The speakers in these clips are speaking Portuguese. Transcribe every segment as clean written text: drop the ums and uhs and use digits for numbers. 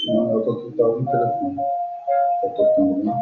Não, eu tô tocando no telefone. Tá tocando, né?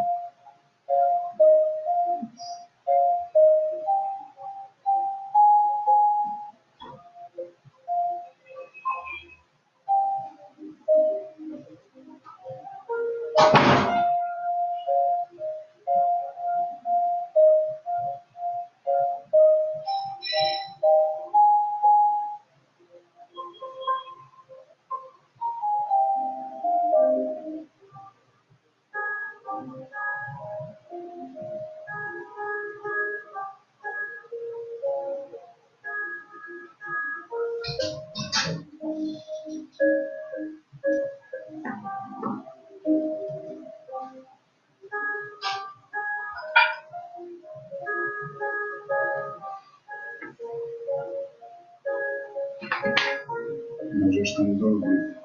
Nós já estamos ao vivo.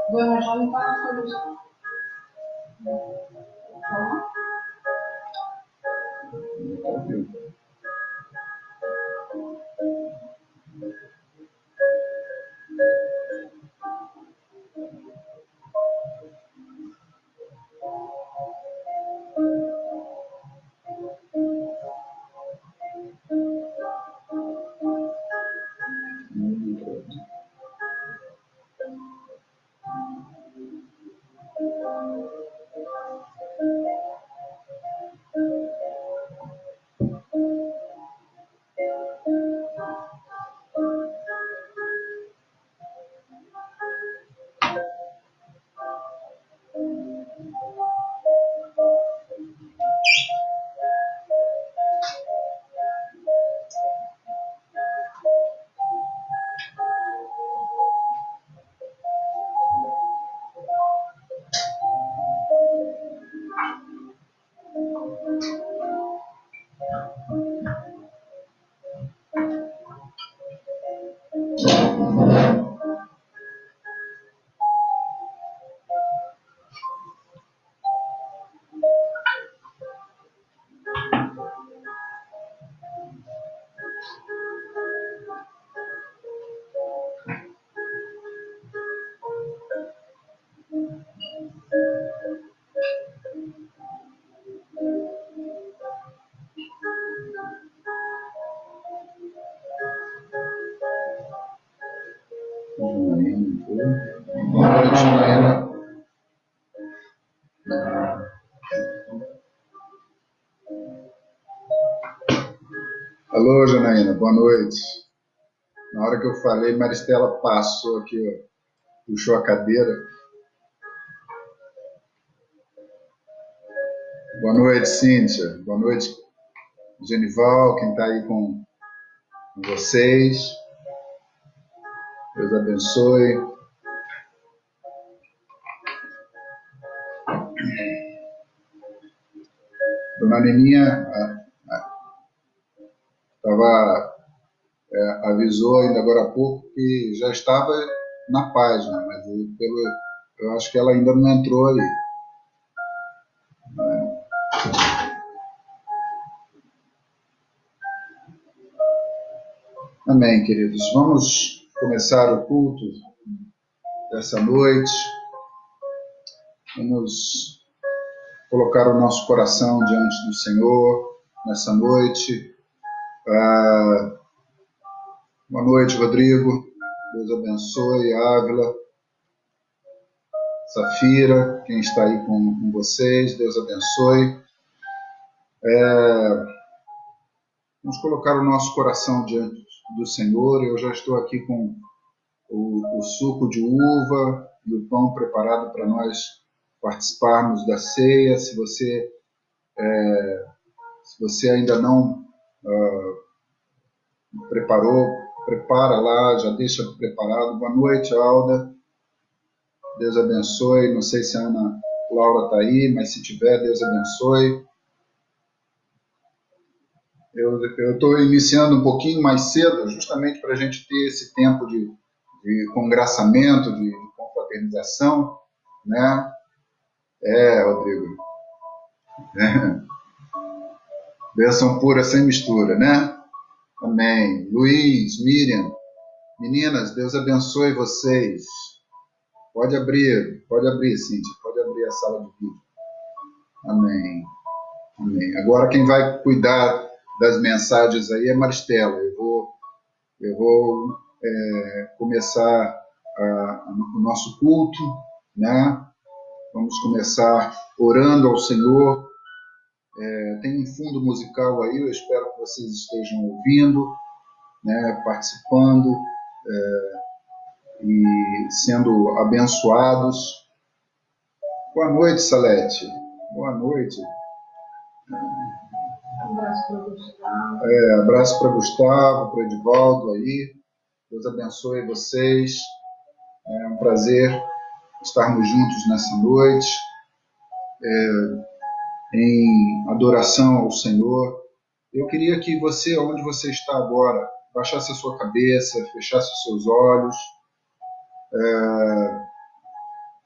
Vou arranjar um parafuso. Ao vivo. Boa noite, Janaína. Alô, Janaína, boa noite. Na hora que eu falei, Maristela passou aqui, ó, puxou a cadeira. Boa noite, Cíntia. Boa noite, Genival, quem está aí com vocês. Deus abençoe. Dona Neninha avisou ainda agora há pouco que já estava na página, mas eu acho que ela ainda não entrou aí. Amém, queridos. Vamos começar o culto dessa noite. Vamos colocar o nosso coração diante do Senhor nessa noite. Boa noite, Rodrigo. Deus abençoe. Ávila, Safira, quem está aí com vocês, Deus abençoe. Vamos colocar o nosso coração diante do Senhor. Eu já estou aqui com o suco de uva e o pão preparado para nós participarmos da ceia. Se você ainda não preparou, prepara lá, já deixa preparado. Boa noite, Alda. Deus abençoe. Não sei se a Ana Laura está aí, mas se tiver, Deus abençoe. Eu estou iniciando um pouquinho mais cedo, justamente para a gente ter esse tempo de congraçamento, de confraternização, né? Rodrigo. Bênção pura sem mistura, né? Amém. Luiz, Miriam, meninas, Deus abençoe vocês. Pode abrir, Cíntia, pode abrir a sala de vídeo. Amém. Amém. Agora quem vai cuidar das mensagens aí é Maristela. Eu vou começar o nosso culto, né? Vamos começar orando ao Senhor. Tem um fundo musical aí, eu espero que vocês estejam ouvindo, né? Participando e sendo abençoados. Boa noite, Salete. Boa noite. Abraço para o Gustavo. Abraço para Gustavo, para Edivaldo aí. Deus abençoe vocês. É um prazer estarmos juntos nessa noite, em adoração ao Senhor. Eu queria que você, onde você está agora, baixasse a sua cabeça, fechasse os seus olhos,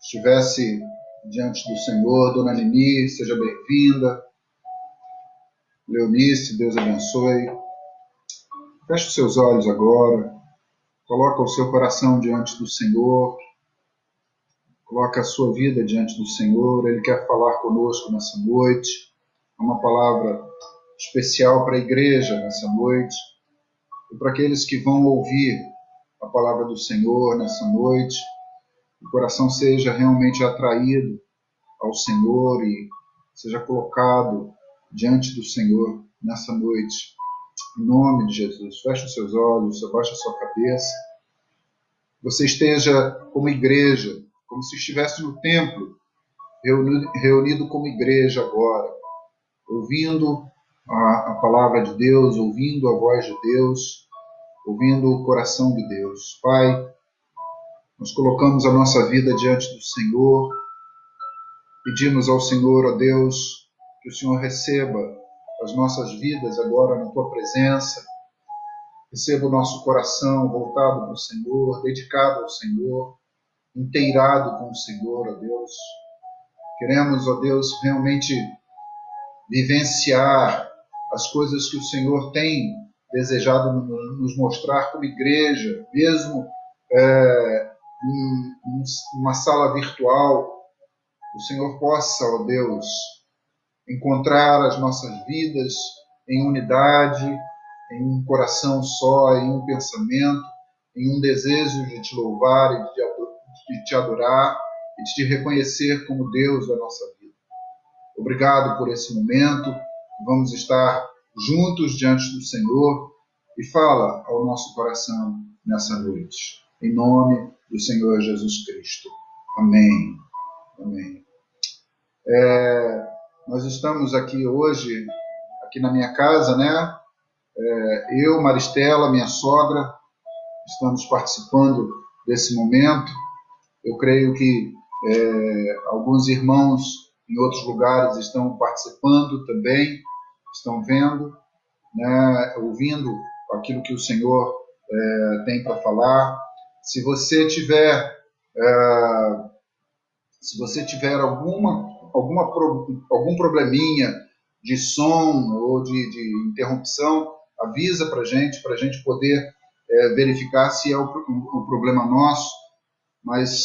estivesse diante do Senhor. Dona Nini, seja bem-vinda. Leonice, Deus abençoe. Feche os seus olhos agora. Coloca o seu coração diante do Senhor. Coloca a sua vida diante do Senhor. Ele quer falar conosco nessa noite. É uma palavra especial para a igreja nessa noite. E para aqueles que vão ouvir a palavra do Senhor nessa noite, o coração seja realmente atraído ao Senhor e seja colocado diante do Senhor nessa noite. Em nome de Jesus, feche os seus olhos, abaixe a sua cabeça. Você esteja como igreja, como se estivesse no templo, reunido como igreja agora, ouvindo a palavra de Deus, ouvindo a voz de Deus, ouvindo o coração de Deus. Pai, nós colocamos a nossa vida diante do Senhor, pedimos ao Senhor, ó Deus, que o Senhor receba as nossas vidas agora na Tua presença, receba o nosso coração voltado para o Senhor, dedicado ao Senhor, inteirado com o Senhor, ó Deus. Queremos, ó Deus, realmente vivenciar as coisas que o Senhor tem desejado nos mostrar como igreja, mesmo em uma sala virtual. O Senhor possa, ó Deus, encontrar as nossas vidas em unidade, em um coração só, em um pensamento, em um desejo de te louvar e de te adorar e de te reconhecer como Deus da nossa vida. Obrigado por esse momento. Vamos estar juntos diante do Senhor e fala ao nosso coração nessa noite. Em nome do Senhor Jesus Cristo. Amém. Amém. Nós estamos aqui hoje, aqui na minha casa, né? Eu, Maristela, minha sogra, estamos participando desse momento. Eu creio que alguns irmãos em outros lugares estão participando também, estão vendo, né, ouvindo aquilo que o Senhor tem para falar. Se você tiver algum probleminha de som ou de interrupção, avisa para a gente poder verificar se é o problema nosso. Mas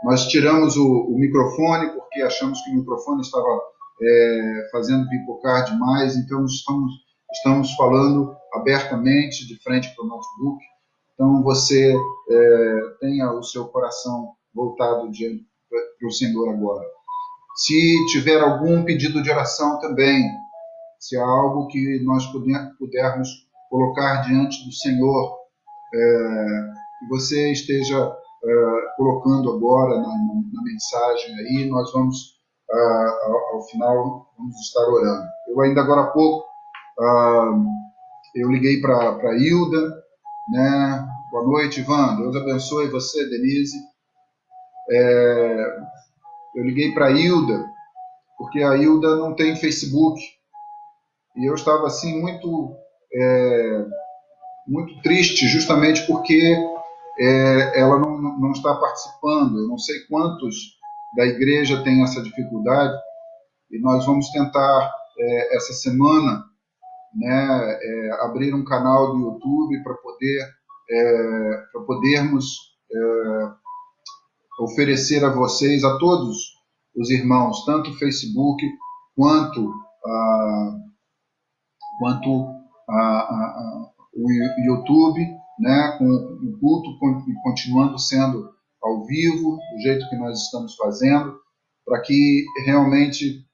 nós tiramos o microfone porque achamos que o microfone estava fazendo pipocar demais, então estamos falando abertamente de frente para o notebook. Então você tenha o seu coração voltado para o Senhor agora. Se tiver algum pedido de oração também, se há algo que nós pudermos colocar diante do Senhor, que você esteja colocando agora na mensagem aí, nós vamos, ao final, vamos estar orando. Eu ainda agora há pouco, eu liguei para a Hilda, né? Boa noite, Ivan, Deus abençoe você, Denise. Eu liguei para a Hilda, porque a Hilda não tem Facebook, e eu estava assim muito triste, justamente porque ela não está participando. Eu não sei quantos da igreja têm essa dificuldade, e nós vamos tentar essa semana, né, abrir um canal do YouTube para podermos oferecer a vocês, a todos os irmãos, tanto o Facebook quanto o YouTube, né, com o culto continuando sendo ao vivo, do jeito que nós estamos fazendo, para que realmente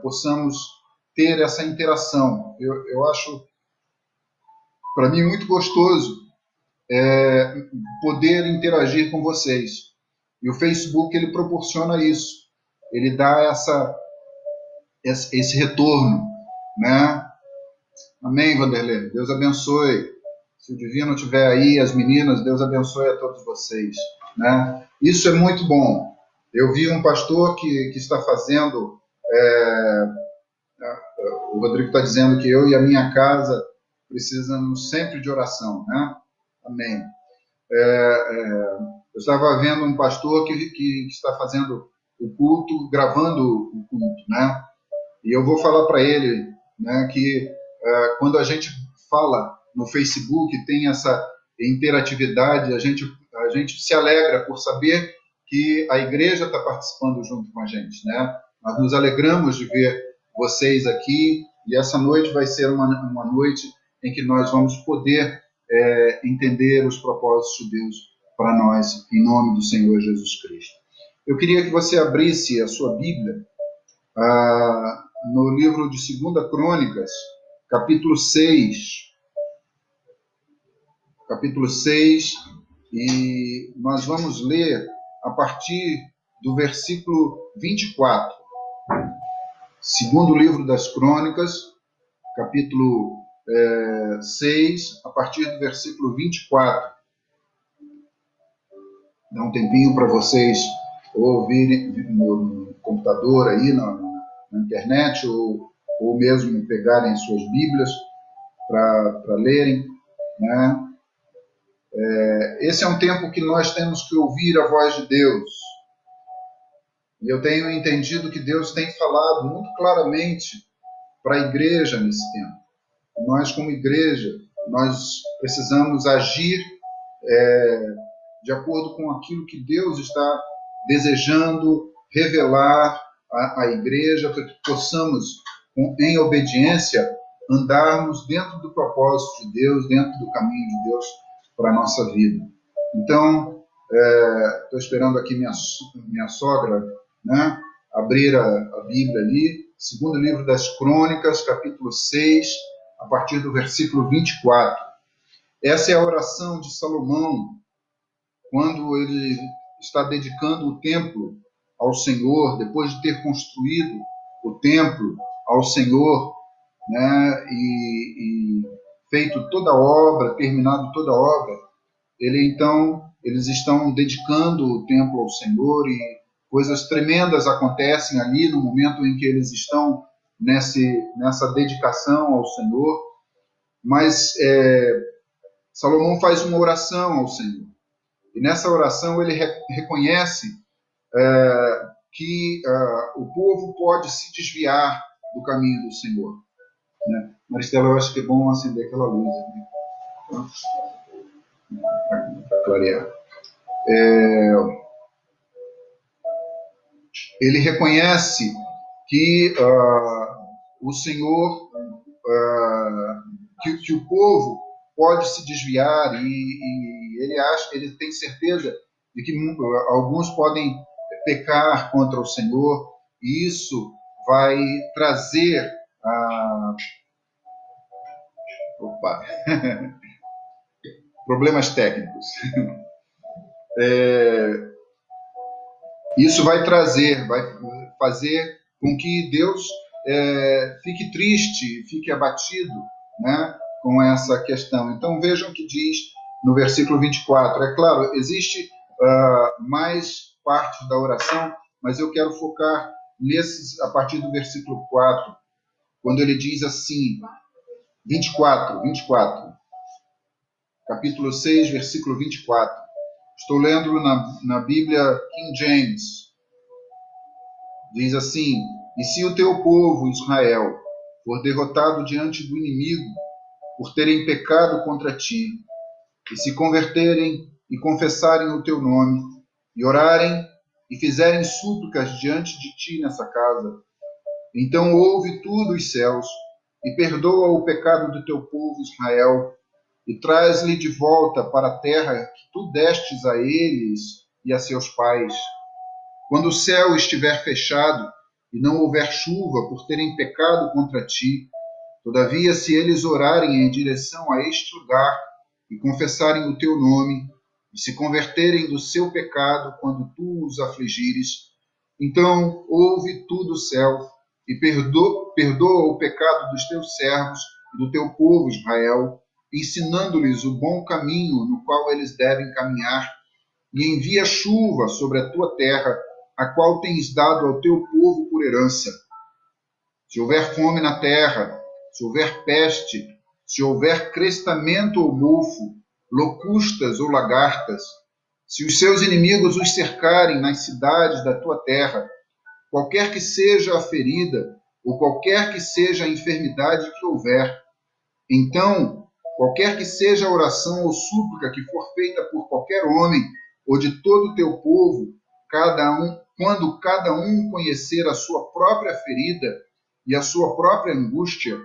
possamos ter essa interação. Eu acho, para mim, muito gostoso poder interagir com vocês. E o Facebook, ele proporciona isso. Ele dá esse retorno, né? Amém, Vanderlei? Deus abençoe. Se o Divino estiver aí, as meninas, Deus abençoe a todos vocês, né? Isso é muito bom. Eu vi um pastor que está fazendo... o Rodrigo está dizendo que eu e a minha casa precisamos sempre de oração, né? Amém. Eu estava vendo um pastor que está fazendo o culto, gravando o culto, né? E eu vou falar para ele, né, que quando a gente fala no Facebook, tem essa interatividade, a gente se alegra por saber que a igreja está participando junto com a gente, né? Nós nos alegramos de ver vocês aqui, e essa noite vai ser uma noite em que nós vamos poder entender os propósitos de Deus para nós, em nome do Senhor Jesus Cristo. Eu queria que você abrisse a sua Bíblia no livro de 2 Crônicas, capítulo 6. Capítulo 6, e nós vamos ler a partir do versículo 24. Segundo livro das Crônicas, capítulo 6, a partir do versículo 24. Dá um tempinho para vocês ouvirem no computador aí, na internet, ou mesmo pegarem suas Bíblias para lerem, né? Esse é um tempo que nós temos que ouvir a voz de Deus. E eu tenho entendido que Deus tem falado muito claramente para a igreja nesse tempo. Nós, como igreja, nós precisamos agir de acordo com aquilo que Deus está desejando revelar à igreja, para que possamos, em obediência, andarmos dentro do propósito de Deus, dentro do caminho de Deus para a nossa vida. Então, estou esperando aqui minha sogra, né, abrir a Bíblia ali, segundo livro das Crônicas, capítulo 6, a partir do versículo 24. Essa é a oração de Salomão, quando ele está dedicando o templo ao Senhor, depois de ter construído o templo ao Senhor, né, e feito toda a obra, terminado toda a obra, eles estão dedicando o templo ao Senhor e coisas tremendas acontecem ali no momento em que eles estão nessa dedicação ao Senhor. Mas Salomão faz uma oração ao Senhor. E nessa oração ele reconhece que o povo pode se desviar do caminho do Senhor. Né? Maristela, eu acho que é bom acender aquela luz aqui, para clarear. Ele reconhece que o Senhor, que o povo pode se desviar e ele tem certeza de que alguns podem pecar contra o Senhor, e isso vai trazer problemas técnicos. Isso vai fazer com que Deus fique triste, fique abatido, né, com essa questão. Então vejam o que diz no versículo 24. É claro, existe mais partes da oração, mas eu quero focar a partir do versículo 4, quando ele diz assim, 24, capítulo 6, versículo 24. Estou lendo na Bíblia King James. Diz assim: e se o teu povo, Israel, for derrotado diante do inimigo, por terem pecado contra ti, e se converterem e confessarem o teu nome, e orarem e fizerem súplicas diante de ti nessa casa, então ouve tu dos céus, e perdoa o pecado do teu povo Israel, e traz-lhe de volta para a terra que tu destes a eles e a seus pais. Quando o céu estiver fechado e não houver chuva por terem pecado contra ti, todavia, se eles orarem em direção a este lugar e confessarem o teu nome, e se converterem do seu pecado quando tu os afligires, então ouve tu do céu e perdoa o pecado dos teus servos e do teu povo Israel, ensinando-lhes o bom caminho no qual eles devem caminhar, e envia chuva sobre a tua terra, a qual tens dado ao teu povo por herança. Se houver fome na terra, se houver peste, se houver crestamento ou mofo, locustas ou lagartas, se os seus inimigos os cercarem nas cidades da tua terra, qualquer que seja a ferida, ou qualquer que seja a enfermidade que houver, então, qualquer que seja a oração ou súplica que for feita por qualquer homem ou de todo o teu povo, quando cada um conhecer a sua própria ferida e a sua própria angústia,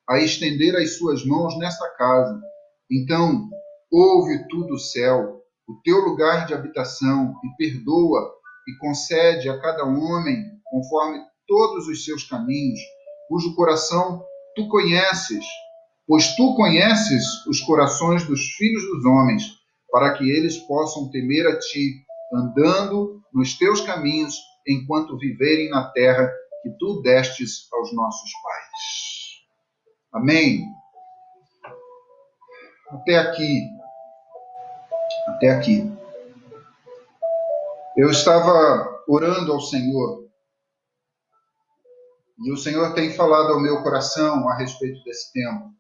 a estender as suas mãos nesta casa, então ouve tu do céu, o teu lugar de habitação, e perdoa e concede a cada homem conforme todos os seus caminhos, cujo coração tu conheces, pois tu conheces os corações dos filhos dos homens, para que eles possam temer a ti, andando nos teus caminhos, enquanto viverem na terra que tu destes aos nossos pais. Amém? Até aqui. Eu estava orando ao Senhor, e o Senhor tem falado ao meu coração a respeito desse tema.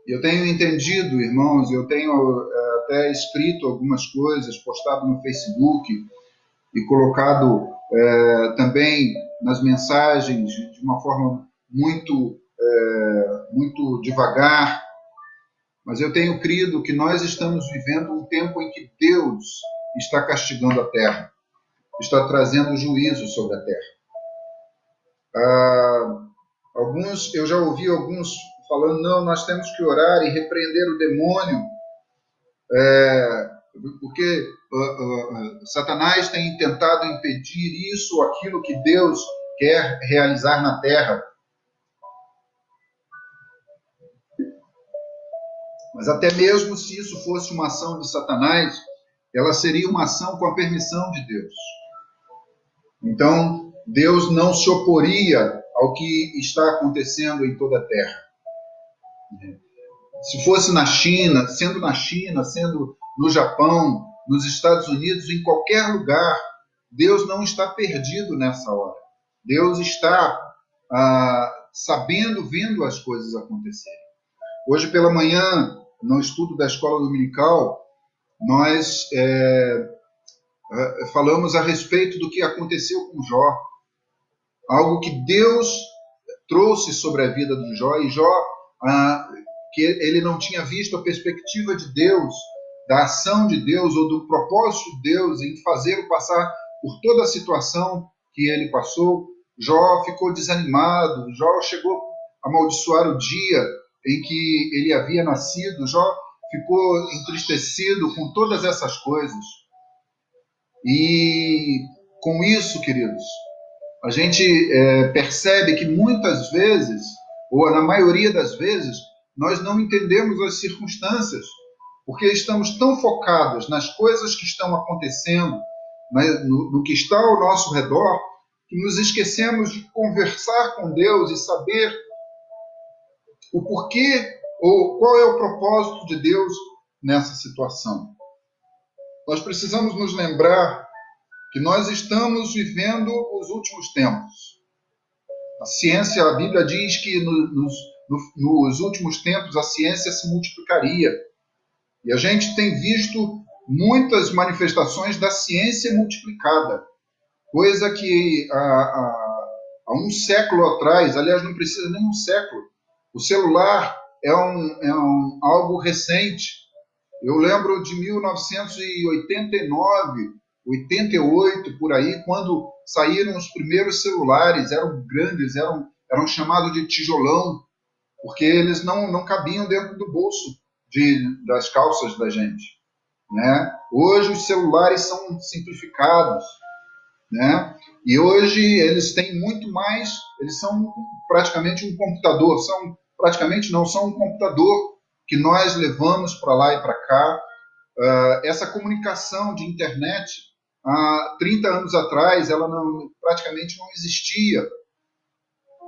Eu tenho entendido, irmãos, eu tenho até escrito algumas coisas, postado no Facebook e colocado também nas mensagens de uma forma muito devagar, mas eu tenho crido que nós estamos vivendo um tempo em que Deus está castigando a terra, está trazendo juízo sobre a terra. Eu já ouvi alguns falando, não, nós temos que orar e repreender o demônio, porque Satanás tem tentado impedir isso ou aquilo que Deus quer realizar na terra. Mas até mesmo se isso fosse uma ação de Satanás, ela seria uma ação com a permissão de Deus. Então, Deus não se oporia ao que está acontecendo em toda a terra. Se fosse na China, sendo no Japão, nos Estados Unidos, em qualquer lugar, Deus não está perdido nessa hora. Deus está sabendo, vendo as coisas acontecerem. Hoje pela manhã, no estudo da escola dominical, nós falamos a respeito do que aconteceu com Jó. Algo que Deus trouxe sobre a vida do Jó, e Jó, que ele não tinha visto a perspectiva de Deus, da ação de Deus ou do propósito de Deus em fazê-lo passar por toda a situação que ele passou. Jó ficou desanimado, Jó chegou a amaldiçoar o dia em que ele havia nascido, Jó ficou entristecido com todas essas coisas. E com isso, queridos, a gente percebe que muitas vezes, ou na maioria das vezes, nós não entendemos as circunstâncias, porque estamos tão focados nas coisas que estão acontecendo, no que está ao nosso redor, que nos esquecemos de conversar com Deus e saber o porquê ou qual é o propósito de Deus nessa situação. Nós precisamos nos lembrar que nós estamos vivendo os últimos tempos. A ciência, a Bíblia diz que nos últimos tempos a ciência se multiplicaria. E a gente tem visto muitas manifestações da ciência multiplicada. Coisa que há um século atrás, aliás, não precisa nem um século, o celular é algo recente. Eu lembro de 1989, 88, por aí, quando saíram os primeiros celulares, eram grandes, eram chamados de tijolão, porque eles não cabiam dentro do bolso das calças da gente, né? Hoje os celulares são simplificados, né? E hoje eles têm muito mais, eles são praticamente um computador, são um computador que nós levamos para lá e para cá. Essa comunicação de internet, há 30 anos atrás, ela praticamente não existia.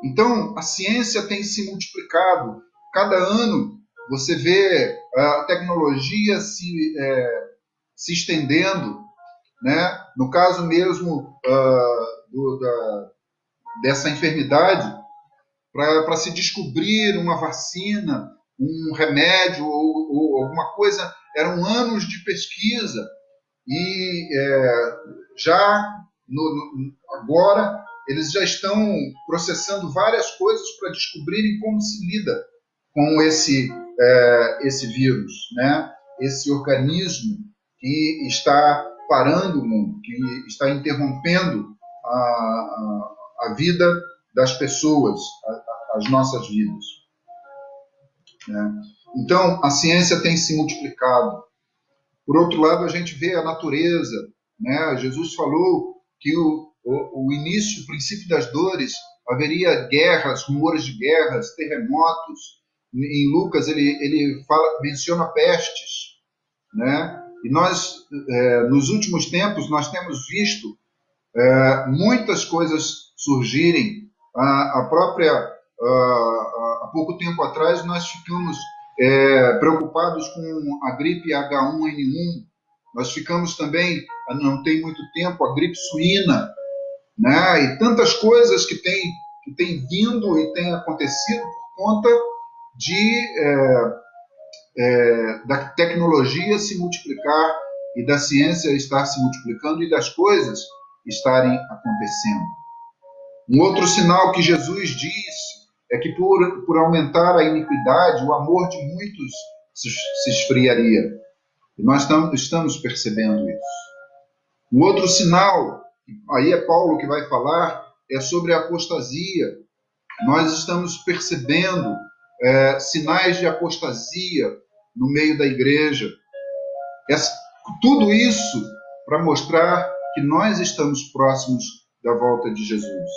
Então, a ciência tem se multiplicado. Cada ano você vê a tecnologia se estendendo, né? No caso mesmo dessa enfermidade, para se descobrir uma vacina, um remédio ou alguma coisa, eram anos de pesquisa. E agora eles já estão processando várias coisas para descobrirem como se lida com esse vírus, né? Esse organismo que está parando o mundo, que está interrompendo a vida das pessoas, as nossas vidas, né? Então, a ciência tem se multiplicado. Por outro lado, a gente vê a natureza, né? Jesus falou que o início, o princípio das dores, haveria guerras, rumores de guerras, terremotos. Em Lucas, ele menciona pestes, né? E nós, nos últimos tempos, nós temos visto muitas coisas surgirem. Há pouco tempo atrás, nós ficamos preocupados com a gripe H1N1. Nós ficamos também, não tem muito tempo, a gripe suína, né? E tantas coisas que tem vindo e tem acontecido por conta da tecnologia se multiplicar e da ciência estar se multiplicando e das coisas estarem acontecendo. Um outro sinal que Jesus disse é que por aumentar a iniquidade, o amor de muitos se esfriaria. E nós estamos percebendo isso. Um outro sinal, aí é Paulo que vai falar, é sobre a apostasia. Nós estamos percebendo sinais de apostasia no meio da igreja. Tudo isso para mostrar que nós estamos próximos da volta de Jesus.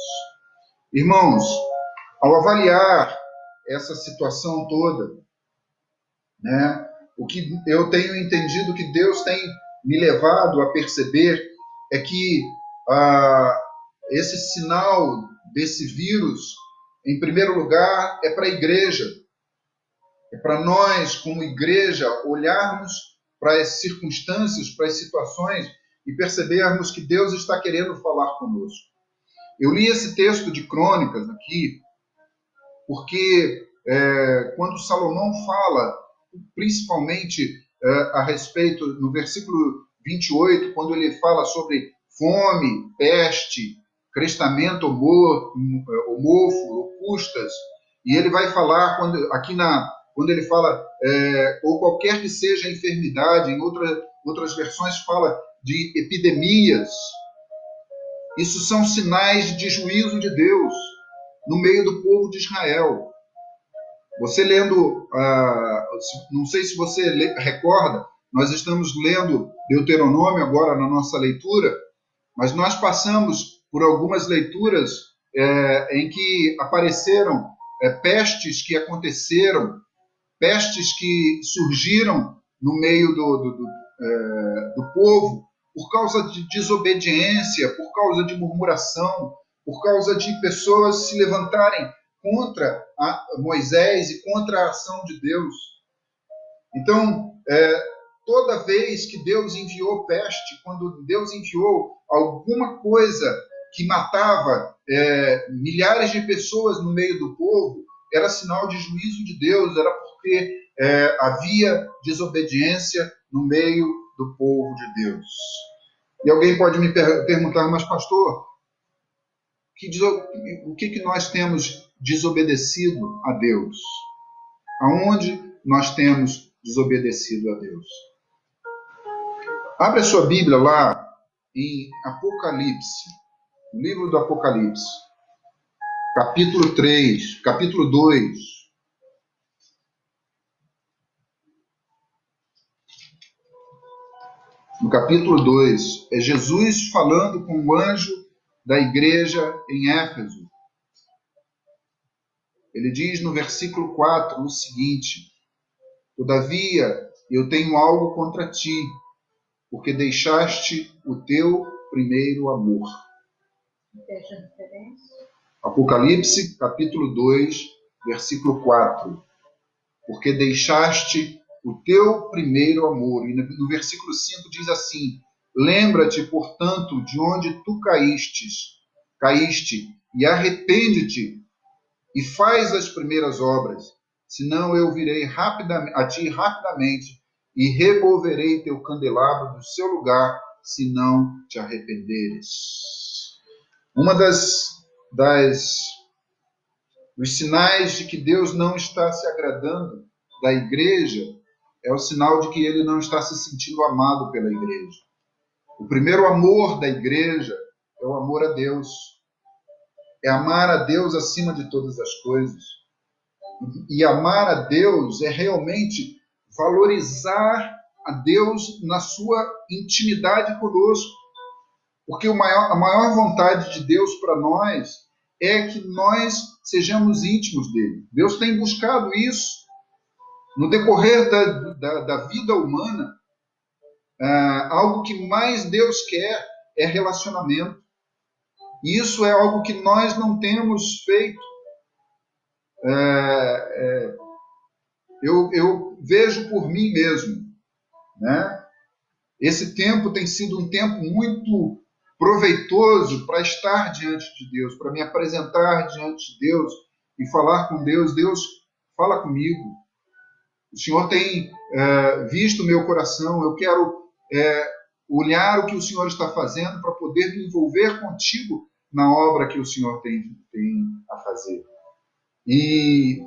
Irmãos, ao avaliar essa situação toda, né, o que eu tenho entendido que Deus tem me levado a perceber é que esse sinal desse vírus, em primeiro lugar, é para a igreja. É para nós, como igreja, olharmos para as circunstâncias, para as situações e percebermos que Deus está querendo falar conosco. Eu li esse texto de Crônicas aqui, porque quando Salomão fala, principalmente a respeito, no versículo 28, quando ele fala sobre fome, peste, crestamento, mofo, locustas, e ele vai falar, quando ele fala, ou qualquer que seja a enfermidade, em outras versões fala de epidemias, isso são sinais de juízo de Deus no meio do povo de Israel. Você lendo, não sei se você recorda, nós estamos lendo Deuteronômio agora na nossa leitura, mas nós passamos por algumas leituras em que apareceram pestes que aconteceram, pestes que surgiram no meio do povo por causa de desobediência, por causa de murmuração, por causa de pessoas se levantarem contra Moisés e contra a ação de Deus. Então, toda vez que Deus enviou peste, quando Deus enviou alguma coisa que matava milhares de pessoas no meio do povo, era sinal de juízo de Deus, era porque havia desobediência no meio do povo de Deus. E alguém pode me perguntar, mas pastor, o que nós temos desobedecido a Deus? Aonde nós temos desobedecido a Deus? Abre a sua Bíblia lá em Apocalipse, no livro do Apocalipse, capítulo 3, capítulo 2. No capítulo 2, é Jesus falando com o anjo da igreja em Éfeso. Ele diz no versículo 4 o seguinte: todavia, eu tenho algo contra ti, porque deixaste o teu primeiro amor. Apocalipse, capítulo 2, versículo 4. Porque deixaste o teu primeiro amor. E no versículo 5 diz assim: lembra-te, portanto, de onde tu caíste, e arrepende-te, e faz as primeiras obras, senão eu virei a ti rapidamente, e removerei teu candelabro do seu lugar, se não te arrependeres. Uma dos sinais de que Deus não está se agradando da igreja é o sinal de que ele não está se sentindo amado pela igreja. O primeiro amor da igreja é o amor a Deus. É amar a Deus acima de todas as coisas. E amar a Deus é realmente valorizar a Deus na sua intimidade conosco. Porque a maior vontade de Deus para nós é que nós sejamos íntimos dele. Deus tem buscado isso no decorrer da vida humana. Algo que mais Deus quer é relacionamento. E isso é algo que nós não temos feito. Eu vejo por mim mesmo, né? Esse tempo tem sido um tempo muito proveitoso para estar diante de Deus, para me apresentar diante de Deus e falar com Deus. Deus, fala comigo. O Senhor tem visto o meu coração. Eu quero olhar o que o Senhor está fazendo para poder me envolver contigo na obra que o Senhor tem a fazer. E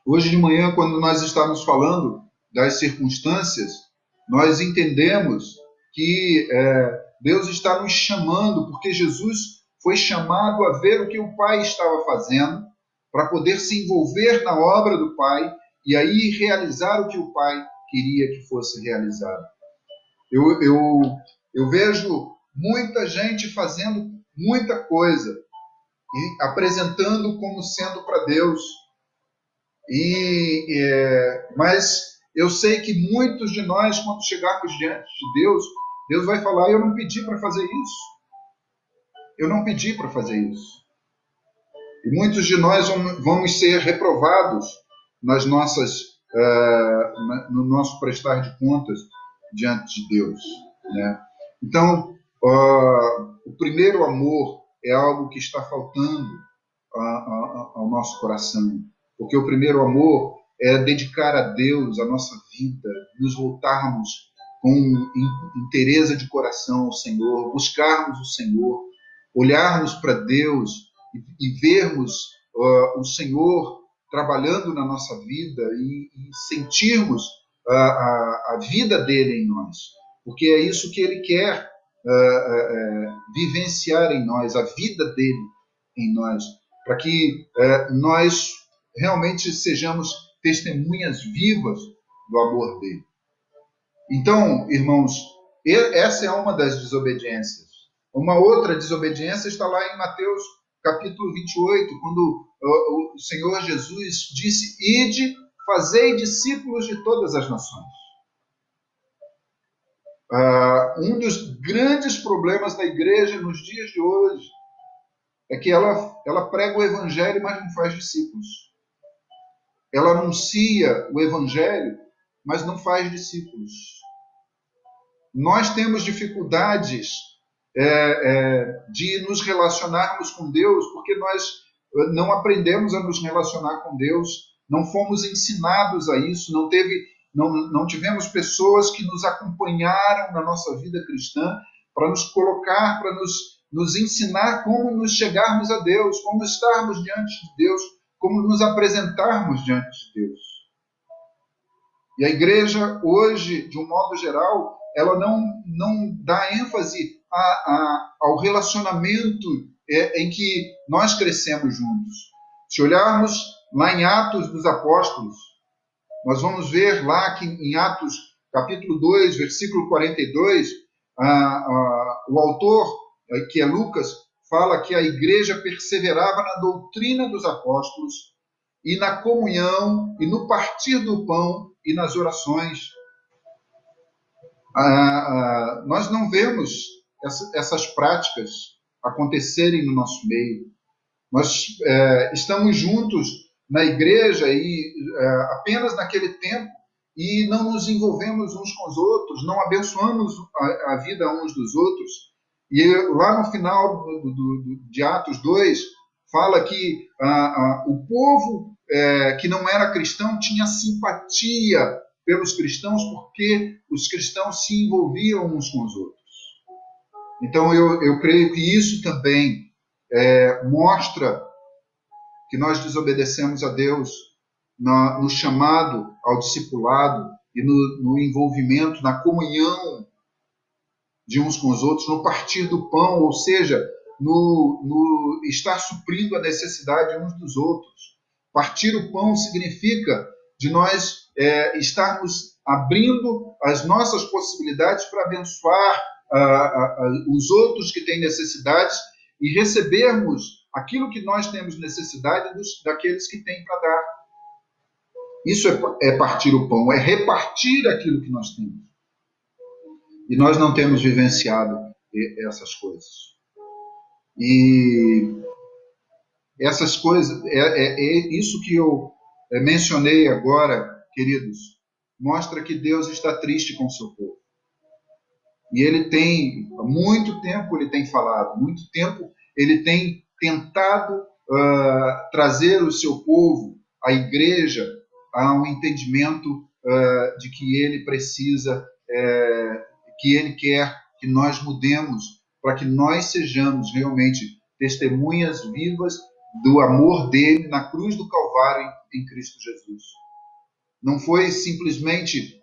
hoje de manhã, quando nós estávamos falando das circunstâncias, nós entendemos que Deus está nos chamando, porque Jesus foi chamado a ver o que o Pai estava fazendo, para poder se envolver na obra do Pai e aí realizar o que o Pai queria que fosse realizado. Eu vejo muita gente fazendo muita coisa e apresentando como sendo para Deus. Mas eu sei que muitos de nós, quando chegarmos diante de Deus, Deus vai falar: eu não pedi para fazer isso. Eu não pedi para fazer isso. E muitos de nós vamos ser reprovados no nosso prestar de contas diante de Deus, né? Então, o primeiro amor é algo que está faltando ao nosso coração, porque o primeiro amor é dedicar a Deus a nossa vida, nos voltarmos com inteireza de coração ao Senhor, buscarmos o Senhor, olharmos para Deus e vermos o Senhor trabalhando na nossa vida e sentirmos a vida dele em nós, porque é isso que ele quer vivenciar em nós, a vida dele em nós, para que nós realmente sejamos testemunhas vivas do amor dele. Então, irmãos, essa é uma das desobediências. Uma outra desobediência está lá em Mateus capítulo 28, quando o Senhor Jesus disse: ide, fazei discípulos de todas as nações. Um dos grandes problemas da igreja nos dias de hoje é que ela prega o evangelho, mas não faz discípulos. Ela anuncia o evangelho, mas não faz discípulos. Nós temos dificuldades de nos relacionarmos com Deus, porque nós não aprendemos a nos relacionar com Deus, não fomos ensinados a isso, não tivemos pessoas que nos acompanharam na nossa vida cristã para nos colocar, para nos ensinar como nos chegarmos a Deus, como estarmos diante de Deus, como nos apresentarmos diante de Deus. E a igreja hoje, de um modo geral, ela não dá ênfase ao relacionamento em que nós crescemos juntos. Se olharmos lá em Atos dos Apóstolos, nós vamos ver lá que em Atos capítulo 2, versículo 42, o autor, que é Lucas, fala que a igreja perseverava na doutrina dos apóstolos e na comunhão e no partir do pão e nas orações. Nós não vemos essas práticas acontecerem no nosso meio. Nós estamos juntos na igreja e apenas naquele tempo e não nos envolvemos uns com os outros, não abençoamos a vida uns dos outros. E lá no final de Atos 2, fala que o povo que não era cristão tinha simpatia pelos cristãos porque os cristãos se envolviam uns com os outros. Então eu creio que isso também mostra que nós desobedecemos a Deus no chamado ao discipulado e no envolvimento, na comunhão de uns com os outros, no partir do pão, ou seja, no estar suprindo a necessidade uns dos outros. Partir o pão significa de nós estarmos abrindo as nossas possibilidades para abençoar os outros que têm necessidades e recebermos aquilo que nós temos necessidade daqueles que têm para dar. Isso é partir o pão, é repartir aquilo que nós temos. E nós não temos vivenciado essas coisas. E essas coisas, isso que eu mencionei agora, queridos, mostra que Deus está triste com o seu povo. E ele tem, há muito tempo ele tem falado, muito tempo ele tem tentado trazer o seu povo, a igreja, a um entendimento de que ele precisa, que ele quer que nós mudemos, para que nós sejamos realmente testemunhas vivas do amor dele na cruz do Calvário em Cristo Jesus. Não foi simplesmente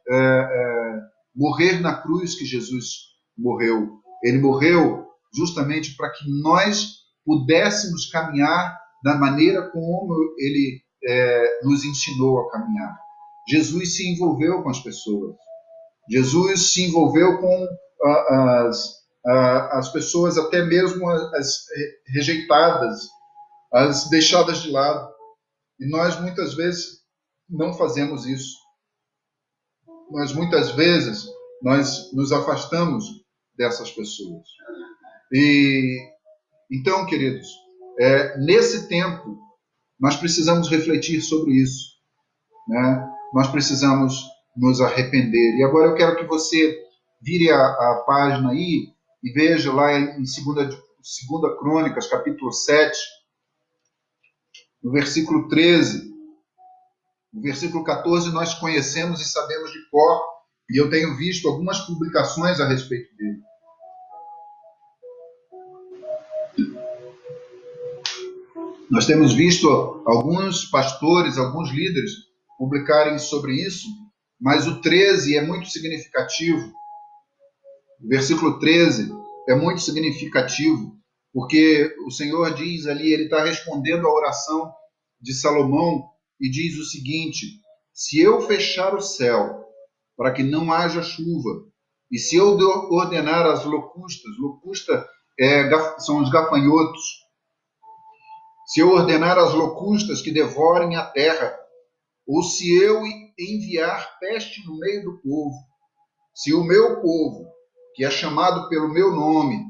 morrer na cruz que Jesus morreu. Ele morreu justamente para que nós pudéssemos caminhar da maneira como ele nos ensinou a caminhar. Jesus se envolveu com as pessoas. Jesus se envolveu com as pessoas, até mesmo as rejeitadas, as deixadas de lado. E nós muitas vezes não fazemos isso. Muitas vezes nós nos afastamos dessas pessoas. E Então, queridos, nesse tempo, nós precisamos refletir sobre isso, né? Nós precisamos nos arrepender. E agora eu quero que você vire a página aí e veja lá em 2 Crônicas, capítulo 7, no versículo 13. O versículo 14 nós conhecemos e sabemos de cor, e eu tenho visto algumas publicações a respeito dele. Nós temos visto alguns pastores, alguns líderes publicarem sobre isso, mas o 13 é muito significativo. O versículo 13 é muito significativo, porque o Senhor diz ali, ele está respondendo à oração de Salomão e diz o seguinte: se eu fechar o céu para que não haja chuva, e se eu ordenar as locustas, locusta são os gafanhotos, se eu ordenar as locustas que devorem a terra, ou se eu enviar peste no meio do povo, se o meu povo, que é chamado pelo meu nome,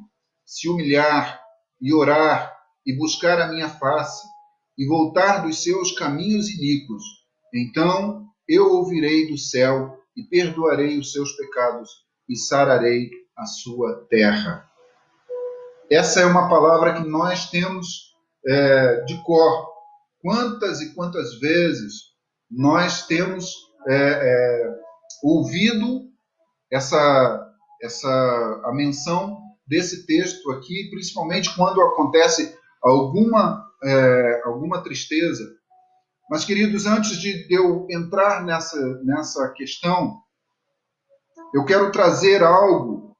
se humilhar e orar e buscar a minha face e voltar dos seus caminhos iníquos, então eu ouvirei do céu e perdoarei os seus pecados e sararei a sua terra. Essa é uma palavra que nós temos de cor. Quantas e quantas vezes nós temos ouvido a menção desse texto aqui, principalmente quando acontece alguma tristeza. Mas, queridos, antes de eu entrar nessa questão, eu quero trazer algo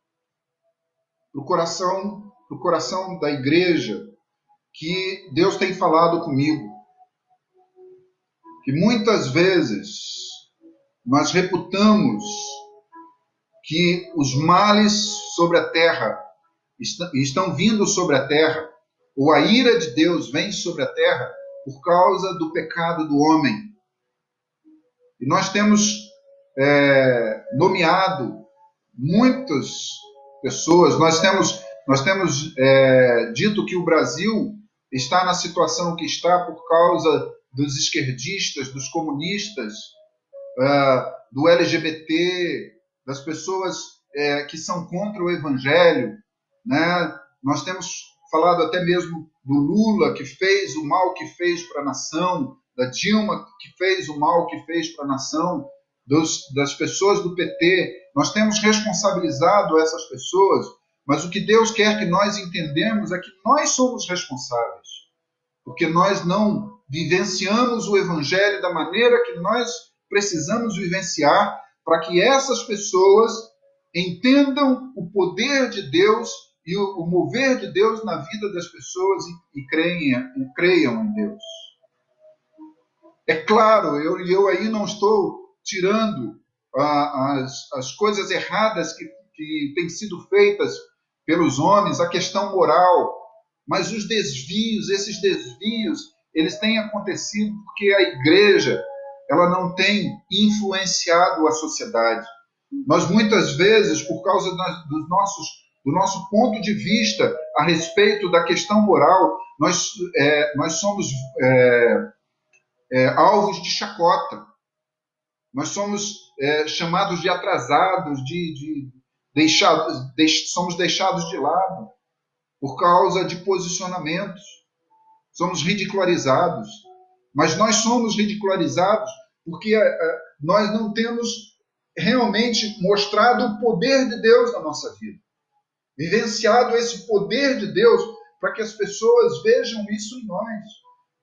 para o coração da igreja que Deus tem falado comigo. Que muitas vezes nós reputamos que os males sobre a terra estão vindo sobre a terra, ou a ira de Deus vem sobre a terra por causa do pecado do homem. E nós temos nomeado muitas pessoas, nós temos dito que o Brasil está na situação que está por causa dos esquerdistas, dos comunistas, do LGBT, das pessoas que são contra o Evangelho, né? Nós temos falado até mesmo do Lula, que fez o mal que fez para a nação, da Dilma, que fez o mal que fez para a nação, das pessoas do PT. Nós temos responsabilizado essas pessoas, mas o que Deus quer que nós entendamos é que nós somos responsáveis, porque nós não vivenciamos o Evangelho da maneira que nós precisamos vivenciar para que essas pessoas entendam o poder de Deus e o mover de Deus na vida das pessoas e creiam em Deus. É claro, eu aí não estou tirando as coisas erradas que têm sido feitas pelos homens, a questão moral, mas os desvios, eles têm acontecido porque a igreja ela não tem influenciado a sociedade. Nós muitas vezes, por causa do nosso ponto de vista a respeito da questão moral, nós somos alvos de chacota. Nós somos chamados de atrasados, somos deixados de lado por causa de posicionamentos. Somos ridicularizados. Mas nós somos ridicularizados porque nós não temos realmente mostrado o poder de Deus na nossa vida. Vivenciado esse poder de Deus para que as pessoas vejam isso em nós.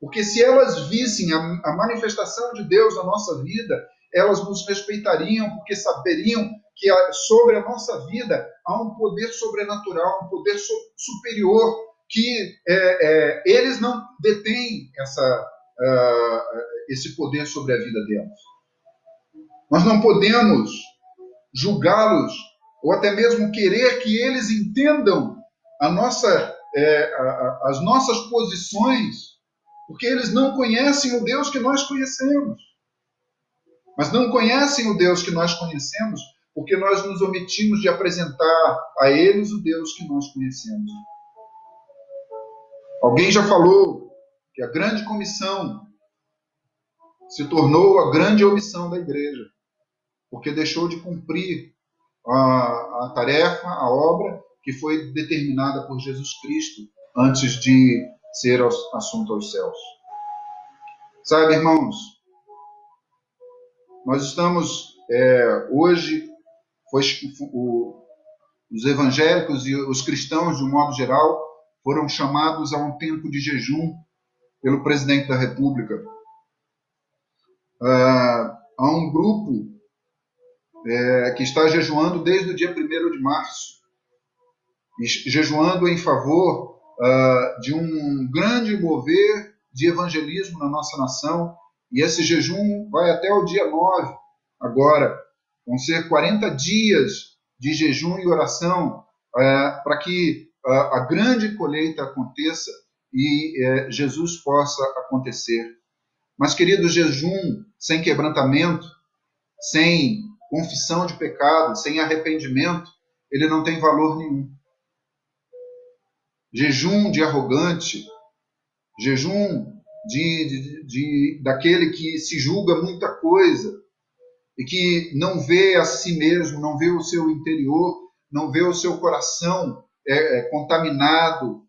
Porque se elas vissem a manifestação de Deus na nossa vida, elas nos respeitariam, porque saberiam que sobre a nossa vida há um poder sobrenatural, um poder superior, que eles não detêm esse poder sobre a vida deles. Nós não podemos julgá-los ou até mesmo querer que eles entendam as nossas posições, porque eles não conhecem o Deus que nós conhecemos. Mas não conhecem o Deus que nós conhecemos porque nós nos omitimos de apresentar a eles o Deus que nós conhecemos. Alguém já falou que a grande comissão se tornou a grande omissão da igreja, porque deixou de cumprir a tarefa, a obra que foi determinada por Jesus Cristo antes de ser assunto aos céus. Sabe, irmãos, nós estamos hoje, os evangélicos e os cristãos, de um modo geral, foram chamados a um tempo de jejum pelo presidente da República. Há um grupo que está jejuando desde o dia 1º de março, jejuando em favor de um grande mover de evangelismo na nossa nação, e esse jejum vai até o dia 9, agora. Vão ser 40 dias de jejum e oração para que a grande colheita aconteça e Jesus possa acontecer. Mas, querido, jejum sem quebrantamento, sem confissão de pecado, sem arrependimento, ele não tem valor nenhum. Jejum de arrogante, jejum daquele que se julga muita coisa e que não vê a si mesmo, não vê o seu interior, não vê o seu coração contaminado,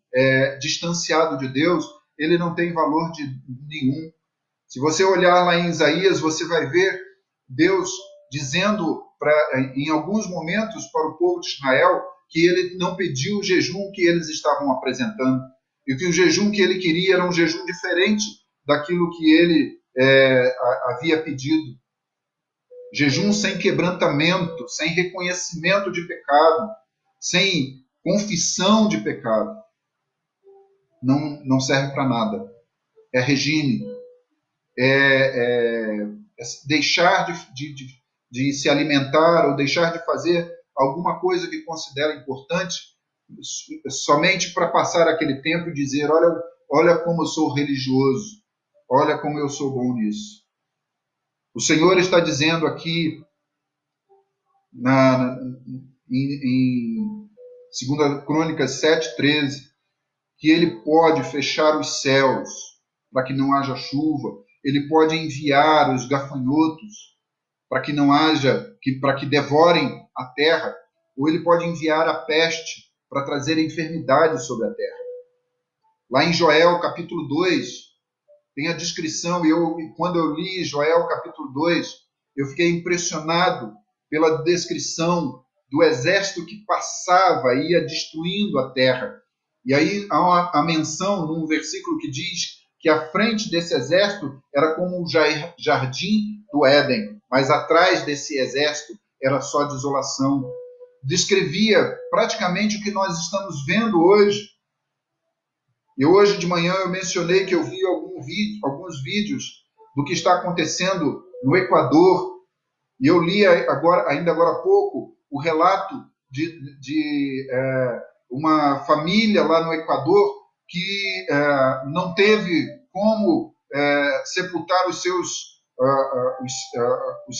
distanciado de Deus, ele não tem valor nenhum. Se você olhar lá em Isaías, você vai ver Deus dizendo em alguns momentos para o povo de Israel que ele não pediu o jejum que eles estavam apresentando, e que o jejum que ele queria era um jejum diferente daquilo que ele havia pedido. Jejum sem quebrantamento, sem reconhecimento de pecado, sem confissão de pecado, não serve para nada. É regime, deixar de se alimentar ou deixar de fazer alguma coisa que considera importante somente para passar aquele tempo e dizer: olha como eu sou religioso, olha como eu sou bom nisso. O Senhor está dizendo aqui em 2 Crônicas 7:13 que ele pode fechar os céus para que não haja chuva, ele pode enviar os gafanhotos para que não haja, para que devorem a terra, ou ele pode enviar a peste para trazer enfermidade sobre a terra. Lá em Joel capítulo 2 tem a descrição, e quando eu li Joel capítulo 2, eu fiquei impressionado pela descrição do exército que passava e ia destruindo a terra. E aí há a menção num versículo que diz que a frente desse exército era como o jardim do Éden, mas atrás desse exército era só desolação. Descrevia praticamente o que nós estamos vendo hoje. E hoje de manhã eu mencionei que eu vi alguns vídeos do que está acontecendo no Equador, e eu li ainda agora há pouco o relato de uma família lá no Equador que não teve como sepultar os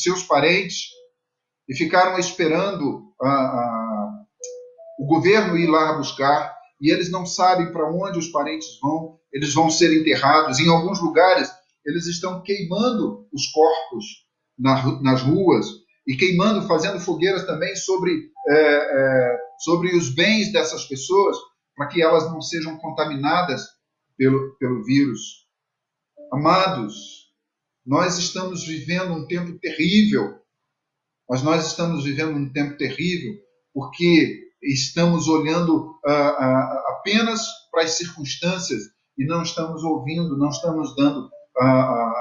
seus parentes e ficaram esperando o governo ir lá buscar, e eles não sabem para onde os parentes vão, eles vão ser enterrados. Em alguns lugares, eles estão queimando os corpos nas ruas e queimando, fazendo fogueiras também sobre os bens dessas pessoas, para que elas não sejam contaminadas pelo vírus. Amados, nós estamos vivendo um tempo terrível, mas nós estamos vivendo um tempo terrível porque estamos olhando apenas para as circunstâncias e não estamos ouvindo, não estamos dando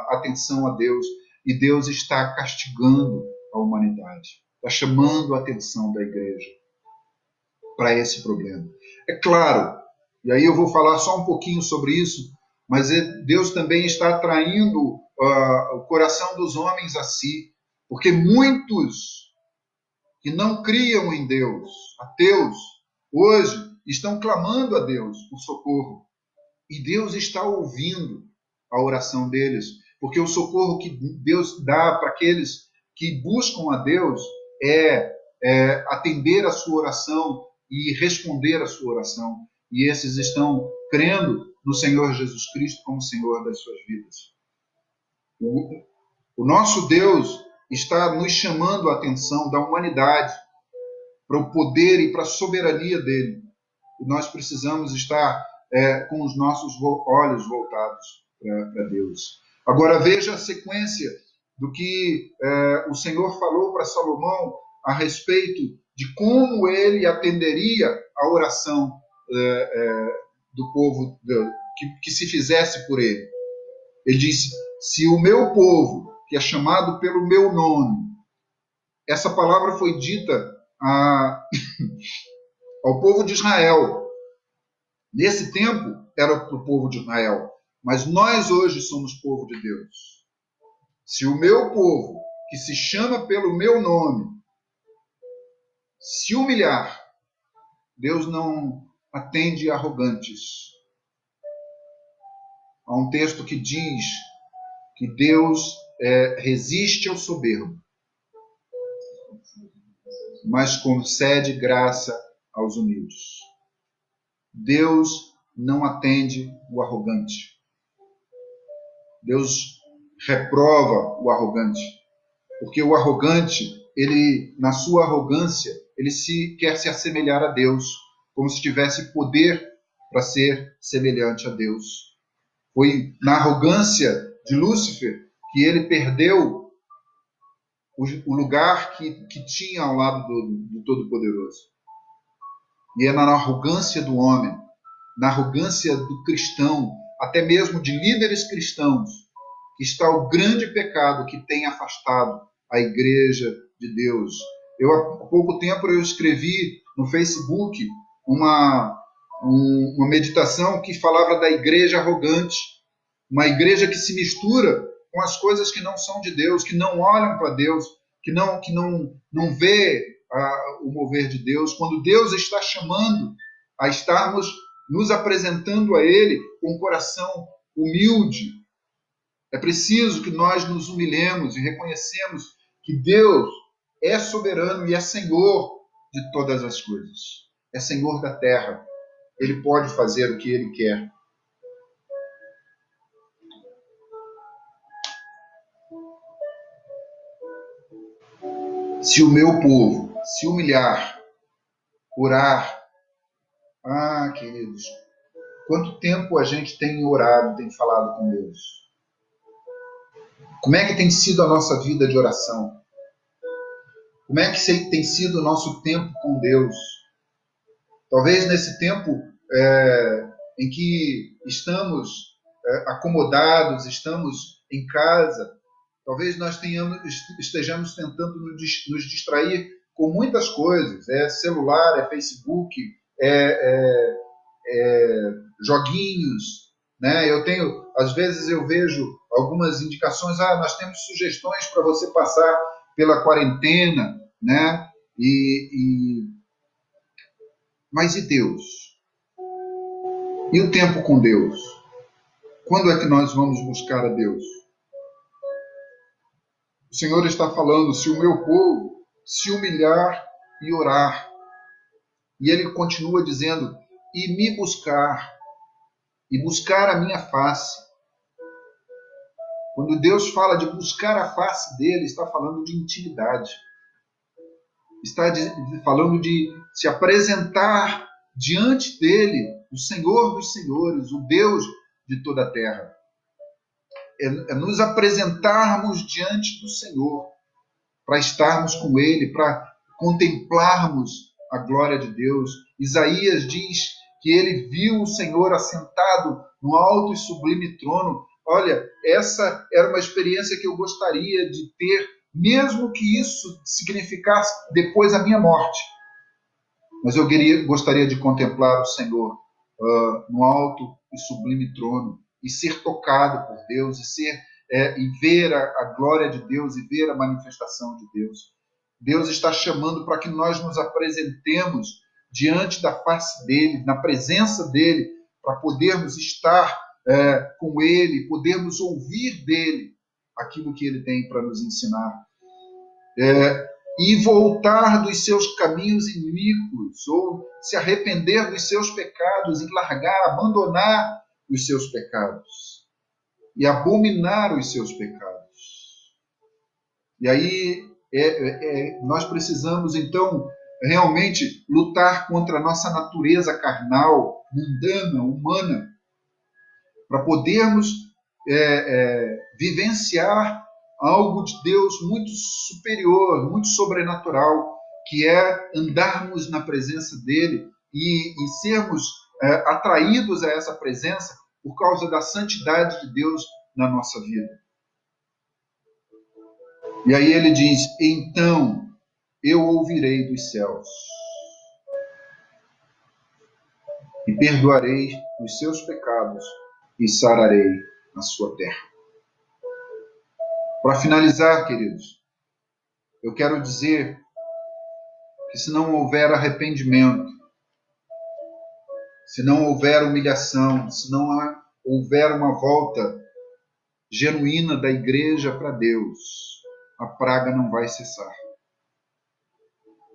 atenção a Deus. E Deus está castigando a humanidade, está chamando a atenção da igreja para esse problema. É claro, e aí eu vou falar só um pouquinho sobre isso, mas Deus também está atraindo o coração dos homens a si, porque muitos que não criam em Deus, ateus, hoje estão clamando a Deus por socorro. E Deus está ouvindo a oração deles, porque o socorro que Deus dá para aqueles que buscam a Deus é atender a sua oração e responder a sua oração. e esses estão crendo no Senhor Jesus Cristo como Senhor das suas vidas. O nosso Deus está nos chamando a atenção da humanidade para o poder e para a soberania dele. E nós precisamos estar com os nossos olhos voltados para Deus. Agora veja a sequência do que o Senhor falou para Salomão a respeito de como ele atenderia a oração do povo que se fizesse por ele. Ele disse: se o meu povo, que é chamado pelo meu nome, essa palavra foi dita ao povo de Israel. Nesse tempo era para o povo de Israel, mas nós hoje somos povo de Deus. Se o meu povo, que se chama pelo meu nome, se humilhar, Deus não atende arrogantes. Há um texto que diz que Deus resiste ao soberbo, mas concede graça aos humildes. Deus não atende o arrogante. Deus reprova o arrogante, porque o arrogante, ele, na sua arrogância, ele quer se assemelhar a Deus, como se tivesse poder para ser semelhante a Deus. Foi na arrogância de Lúcifer que ele perdeu o lugar que tinha ao lado do Todo-Poderoso. E é na arrogância do homem, na arrogância do cristão, até mesmo de líderes cristãos, que está o grande pecado que tem afastado a igreja de Deus. Há pouco tempo eu escrevi no Facebook uma meditação que falava da igreja arrogante, uma igreja que se mistura com as coisas que não são de Deus, que não olham para Deus, que não vê o mover de Deus, quando Deus está chamando a estarmos nos apresentando a Ele com um coração humilde. É preciso que nós nos humilhemos e reconhecemos que Deus é soberano e é Senhor de todas as coisas. É Senhor da terra. Ele pode fazer o que Ele quer. Se o meu povo se humilhar, orar, queridos, quanto tempo a gente tem orado, tem falado com Deus? Como é que tem sido a nossa vida de oração? Como é que tem sido o nosso tempo com Deus? Talvez nesse tempo em que estamos acomodados, estamos em casa, talvez nós estejamos tentando nos distrair com muitas coisas. É celular, é Facebook, joguinhos, né? Às vezes eu vejo algumas indicações, nós temos sugestões para você passar pela quarentena, né? Mas e Deus? E o tempo com Deus? Quando é que nós vamos buscar a Deus? O Senhor está falando: se o meu povo se humilhar e orar. E Ele continua dizendo: e me buscar, e buscar a minha face. Quando Deus fala de buscar a face dele, está falando de intimidade. Está falando de se apresentar diante dele, o Senhor dos senhores, o Deus de toda a terra. É nos apresentarmos diante do Senhor, para estarmos com ele, para contemplarmos a glória de Deus. Isaías diz que ele viu o Senhor assentado no alto e sublime trono. Olha, essa era uma experiência que eu gostaria de ter, mesmo que isso significasse depois a minha morte. Mas eu gostaria de contemplar o Senhor no alto e sublime trono, e ser tocado por Deus, e ver a glória de Deus, e ver a manifestação de Deus. Deus está chamando para que nós nos apresentemos diante da face dele, na presença dele, para podermos estar com ele, podermos ouvir dele aquilo que ele tem para nos ensinar. e voltar dos seus caminhos iníquos, ou se arrepender dos seus pecados e largar, abandonar os seus pecados e abominar os seus pecados. E aí nós precisamos então realmente lutar contra a nossa natureza carnal, mundana, humana, para podermos vivenciar algo de Deus muito superior, muito sobrenatural, que é andarmos na presença dele e sermos atraídos a essa presença por causa da santidade de Deus na nossa vida. E aí ele diz: então eu ouvirei dos céus e perdoarei os seus pecados e sararei a sua terra. Para finalizar, queridos, eu quero dizer que se não houver arrependimento, se não houver humilhação, se não houver uma volta genuína da igreja para Deus, a praga não vai cessar.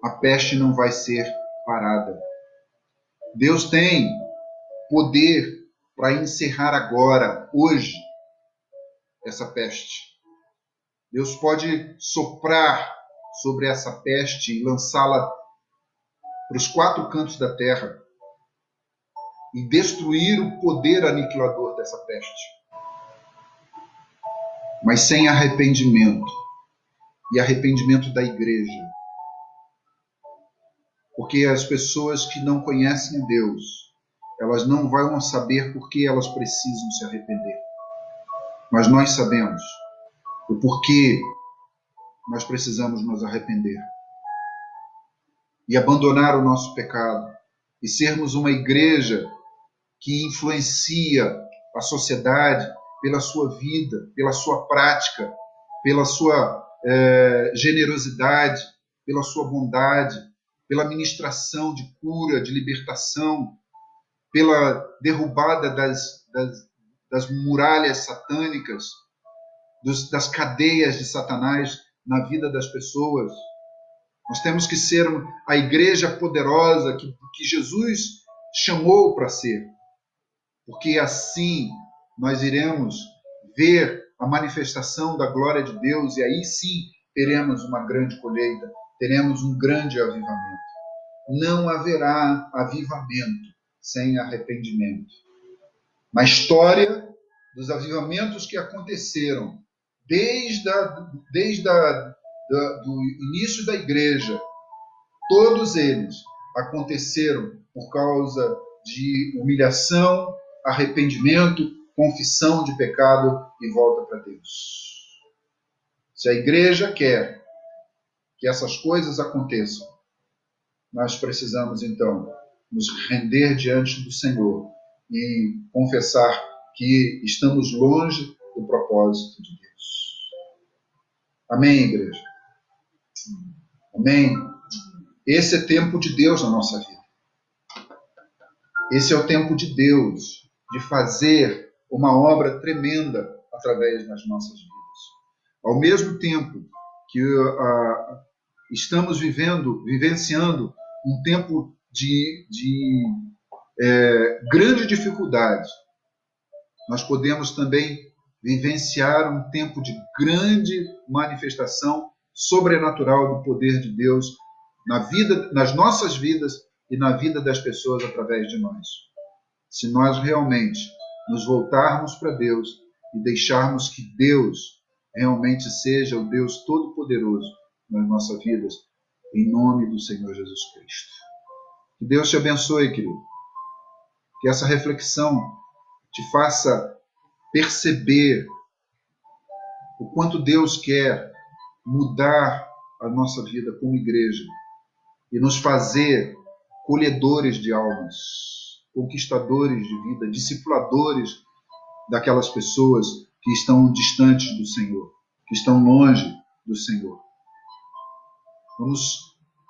A peste não vai ser parada. Deus tem poder para encerrar agora, hoje, essa peste. Deus pode soprar sobre essa peste e lançá-la para os 4 cantos da terra e destruir o poder aniquilador dessa peste. Mas sem arrependimento, e arrependimento da igreja. Porque as pessoas que não conhecem a Deus, elas não vão saber por que elas precisam se arrepender. Mas nós sabemos o porquê nós precisamos nos arrepender e abandonar o nosso pecado e sermos uma igreja que influencia a sociedade pela sua vida, pela sua prática, pela sua generosidade, pela sua bondade, pela ministração de cura, de libertação, pela derrubada das muralhas satânicas, das cadeias de Satanás na vida das pessoas. Nós temos que ser a igreja poderosa que Jesus chamou para ser, porque assim nós iremos ver a manifestação da glória de Deus e aí sim teremos uma grande colheita, teremos um grande avivamento. Não haverá avivamento sem arrependimento. Na história dos avivamentos que aconteceram desde do início da igreja, todos eles aconteceram por causa de humilhação, arrependimento, confissão de pecado e volta para Deus. Se a igreja quer que essas coisas aconteçam, nós precisamos então nos render diante do Senhor e confessar que estamos longe do propósito de Deus. Amém, igreja? Amém? Esse é tempo de Deus na nossa vida. Esse é o tempo de Deus de fazer uma obra tremenda através das nossas vidas. Ao mesmo tempo que estamos vivenciando um tempo de grande dificuldade, nós podemos também vivenciar um tempo de grande manifestação sobrenatural do poder de Deus nas nossas vidas e na vida das pessoas através de nós. Se nós realmente nos voltarmos para Deus e deixarmos que Deus realmente seja o Deus Todo-Poderoso nas nossas vidas, em nome do Senhor Jesus Cristo. Que Deus te abençoe, querido. Que essa reflexão te faça perceber o quanto Deus quer mudar a nossa vida como igreja e nos fazer colhedores de almas, conquistadores de vida, discipuladores daquelas pessoas que estão distantes do Senhor, que estão longe do Senhor. Vamos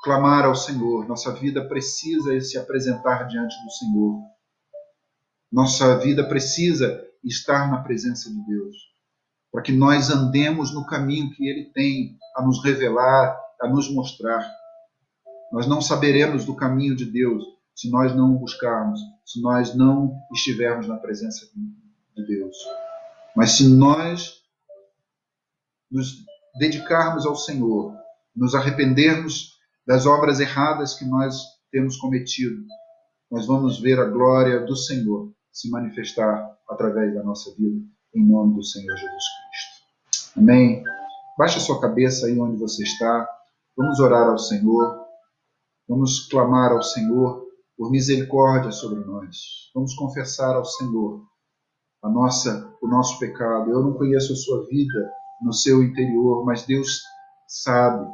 clamar ao Senhor. Nossa vida precisa se apresentar diante do Senhor. Nossa vida precisa estar na presença de Deus, para que nós andemos no caminho que Ele tem a nos revelar a nos mostrar. Nós não saberemos do caminho de Deus se nós não o buscarmos, se nós não estivermos na presença de Deus. Mas se nós nos dedicarmos ao Senhor, nos arrependermos das obras erradas que nós temos cometido, nós vamos ver a glória do Senhor se manifestar através da nossa vida, em nome do Senhor Jesus Cristo. Amém? Baixe a sua cabeça aí onde você está. Vamos orar ao Senhor. Vamos clamar ao Senhor por misericórdia sobre nós. Vamos confessar ao Senhor o nosso pecado. Eu não conheço a sua vida no seu interior, mas Deus sabe.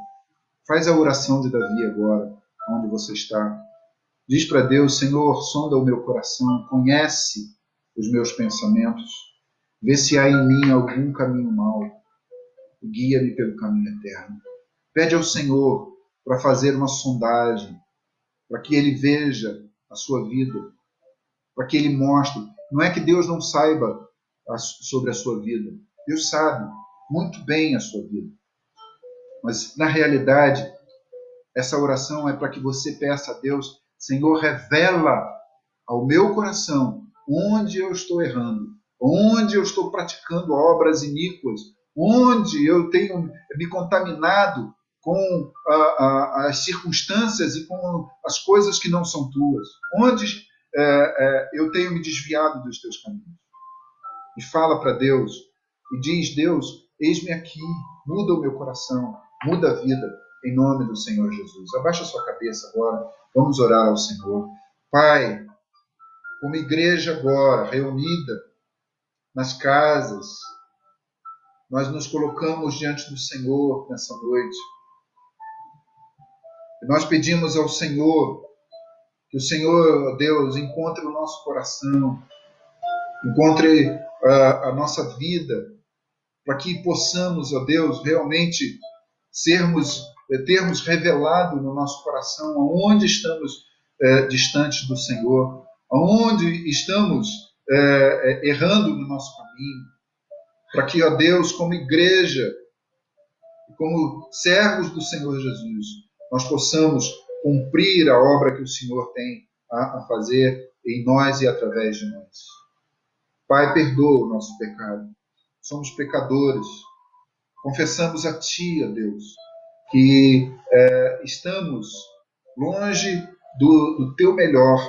Faz a oração de Davi agora, onde você está. Diz para Deus: Senhor, sonda o meu coração, conhece os meus pensamentos, vê se há em mim algum caminho mau e guia-me pelo caminho eterno. Pede ao Senhor para fazer uma sondagem, para que Ele veja a sua vida, para que Ele mostre. Não é que Deus não saiba sobre a sua vida. Deus sabe muito bem a sua vida. Mas, na realidade, essa oração é para que você peça a Deus: Senhor, revela ao meu coração onde eu estou errando, onde eu estou praticando obras iníquas, onde eu tenho me contaminado com as circunstâncias e com as coisas que não são tuas, onde eu tenho me desviado dos teus caminhos. E fala para Deus, e diz: Deus, eis-me aqui, muda o meu coração, muda a vida, em nome do Senhor Jesus. Abaixa a sua cabeça agora, vamos orar ao Senhor. Pai, como igreja agora, reunida nas casas, nós nos colocamos diante do Senhor nessa noite. E nós pedimos ao Senhor que o Senhor, Deus, encontre o nosso coração, encontre a nossa vida, para que possamos, ó Deus, realmente termos revelado no nosso coração aonde estamos distantes do Senhor, aonde estamos errando no nosso caminho, para que, ó Deus, como igreja, como servos do Senhor Jesus, nós possamos cumprir a obra que o Senhor tem a fazer em nós e através de nós. Pai, perdoa o nosso pecado. Somos pecadores. Confessamos a Ti, ó Deus, que estamos longe do Teu melhor.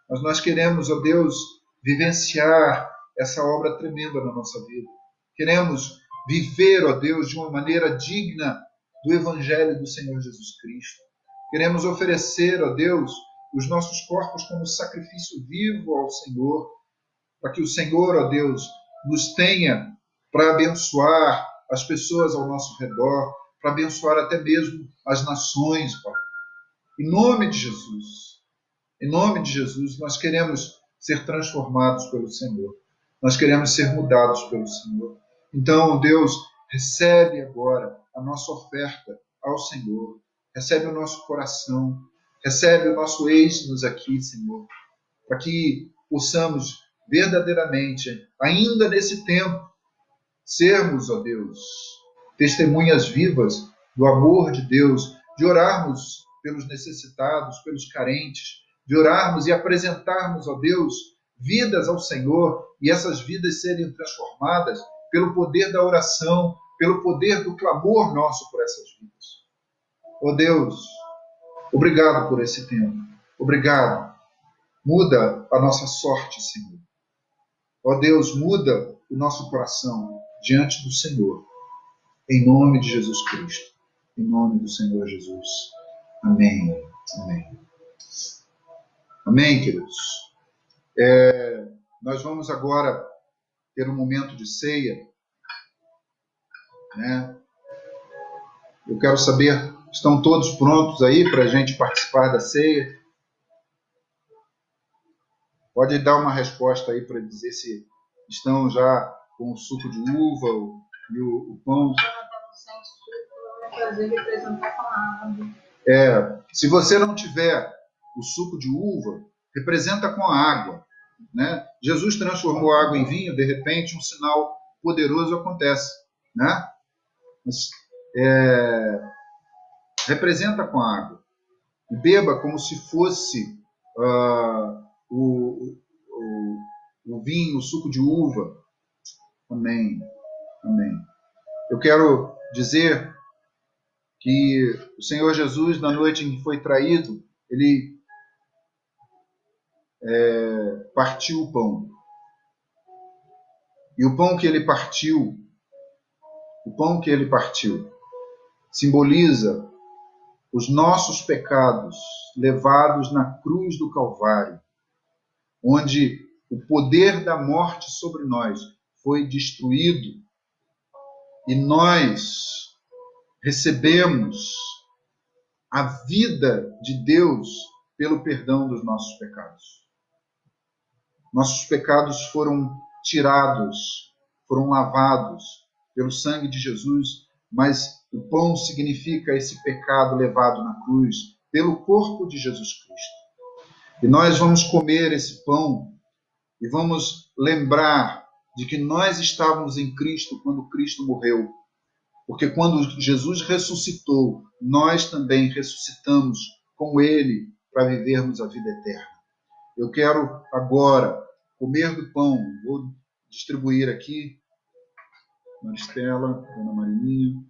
Mas nós queremos, ó Deus, vivenciar essa obra tremenda na nossa vida. Queremos viver, ó Deus, de uma maneira digna do Evangelho do Senhor Jesus Cristo. Queremos oferecer, ó Deus, os nossos corpos como sacrifício vivo ao Senhor, para que o Senhor, ó Deus, nos tenha para abençoar as pessoas ao nosso redor, para abençoar até mesmo as nações, Pai. Em nome de Jesus, nós queremos ser transformados pelo Senhor. Nós queremos ser mudados pelo Senhor. Então, Deus, recebe agora a nossa oferta ao Senhor. Recebe o nosso coração. Recebe o nosso eis-nos aqui, Senhor. Para que possamos verdadeiramente, ainda nesse tempo, sermos, ó Deus, testemunhas vivas do amor de Deus, de orarmos pelos necessitados, pelos carentes, de orarmos e apresentarmos, ó Deus, vidas ao Senhor, e essas vidas serem transformadas pelo poder da oração, pelo poder do clamor nosso por essas vidas. Ó Deus, obrigado por esse tempo. Obrigado. Muda a nossa sorte, Senhor. Ó Deus, muda o nosso coração diante do Senhor. Em nome de Jesus Cristo. Em nome do Senhor Jesus. Amém. Amém. Amém, queridos. Nós vamos agora ter um momento de ceia, né? Eu quero saber, estão todos prontos aí para a gente participar da ceia? Pode dar uma resposta aí para dizer se estão já com o suco de uva e o pão. Se você não tiver o suco de uva, representa com a água, né? Jesus transformou a água em vinho, de repente um sinal poderoso acontece, né? Mas, representa com a água. E beba como se fosse o vinho, o suco de uva. Amém. Amém. Eu quero dizer que o Senhor Jesus, na noite em que foi traído, ele partiu o pão. E o pão que ele partiu, simboliza os nossos pecados levados na cruz do Calvário, onde o poder da morte sobre nós foi destruído e nós recebemos a vida de Deus pelo perdão dos nossos pecados. Nossos pecados foram tirados, foram lavados pelo sangue de Jesus, mas o pão significa esse pecado levado na cruz pelo corpo de Jesus Cristo. E nós vamos comer esse pão e vamos lembrar de que nós estávamos em Cristo quando Cristo morreu. Porque quando Jesus ressuscitou, nós também ressuscitamos com Ele para vivermos a vida eterna. Eu quero agora comer do pão. Vou distribuir aqui. Maristela, Dona Marininha.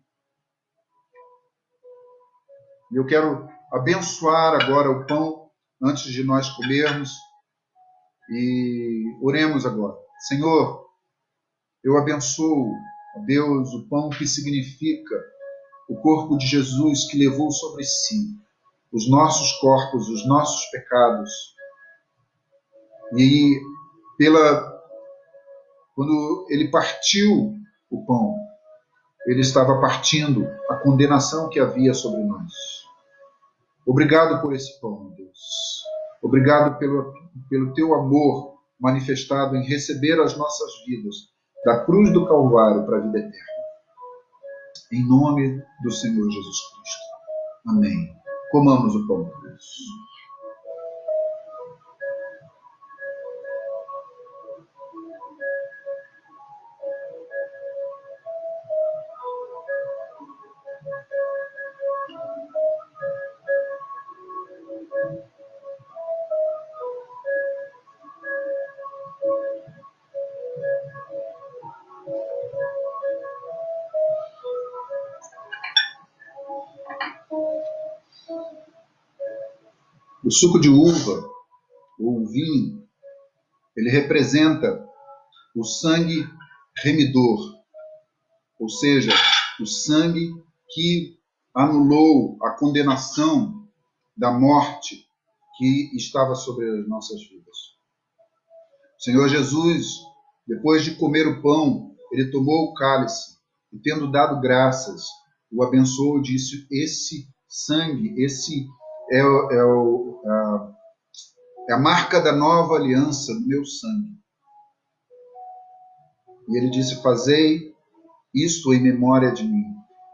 Eu quero abençoar agora o pão antes de nós comermos. E oremos agora. Senhor, eu abençoo, ó Deus, o pão que significa o corpo de Jesus que levou sobre si os nossos corpos, os nossos pecados. E quando ele partiu o pão, ele estava partindo a condenação que havia sobre nós. Obrigado por esse pão, meu Deus. Obrigado pelo teu amor manifestado em receber as nossas vidas da cruz do Calvário para a vida eterna. Em nome do Senhor Jesus Cristo. Amém. Comamos o pão, Deus. O suco de uva, ou o vinho, ele representa o sangue remidor, ou seja, o sangue que anulou a condenação da morte que estava sobre as nossas vidas. O Senhor Jesus, depois de comer o pão, ele tomou o cálice e, tendo dado graças, o abençoou e disse: esse sangue, esse é a marca da nova aliança do meu sangue. E ele disse: fazei isto em memória de mim.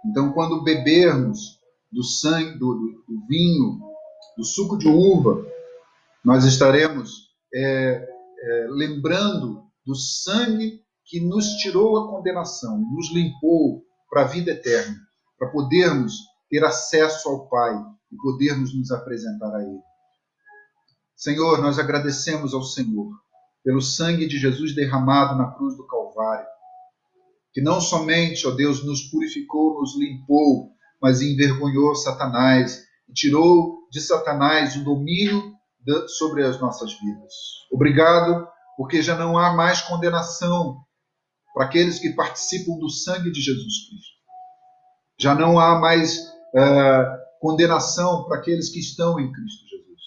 Então, quando bebermos do sangue, do vinho, do suco de uva, nós estaremos lembrando do sangue que nos tirou a condenação, nos limpou para a vida eterna, para podermos ter acesso ao Pai e podermos nos apresentar a Ele. Senhor, nós agradecemos ao Senhor pelo sangue de Jesus derramado na cruz do Calvário, que não somente, ó Deus, nos purificou, nos limpou, mas envergonhou Satanás e tirou de Satanás o domínio sobre as nossas vidas. Obrigado, porque já não há mais condenação para aqueles que participam do sangue de Jesus Cristo. Já não há mais condenação para aqueles que estão em Cristo Jesus.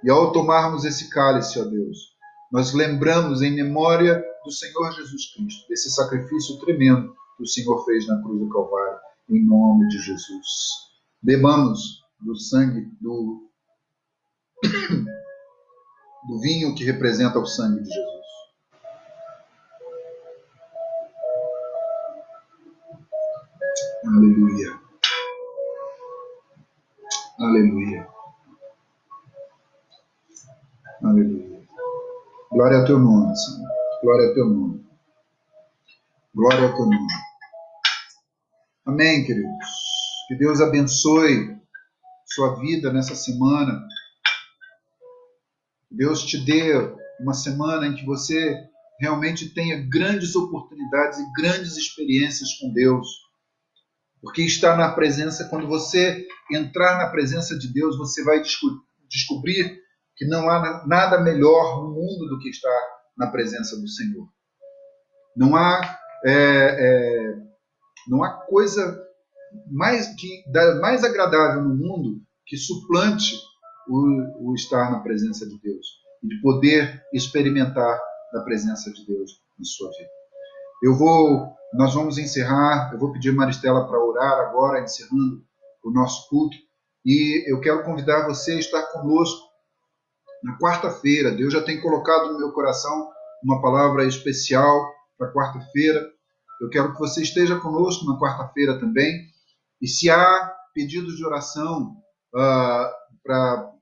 E ao tomarmos esse cálice, ó Deus, nós lembramos em memória do Senhor Jesus Cristo, desse sacrifício tremendo que o Senhor fez na cruz do Calvário, em nome de Jesus. Bebamos do sangue do vinho que representa o sangue de Jesus. Aleluia. Aleluia. Aleluia. Glória ao teu nome, Senhor. Glória ao teu nome. Glória ao teu nome. Amém, queridos. Que Deus abençoe sua vida nessa semana. Deus te dê uma semana em que você realmente tenha grandes oportunidades e grandes experiências com Deus. Porque estar na presença, quando você entrar na presença de Deus, você vai descobrir que não há nada melhor no mundo do que estar na presença do Senhor. Não há coisa mais agradável no mundo que suplante o estar na presença de Deus e de poder experimentar da presença de Deus na sua vida. Nós vamos encerrar, eu vou pedir a Maristela para orar agora, encerrando o nosso culto, e eu quero convidar você a estar conosco na quarta-feira. Deus já tem colocado no meu coração uma palavra especial para quarta-feira. Eu quero que você esteja conosco na quarta-feira também. E se há pedidos de oração para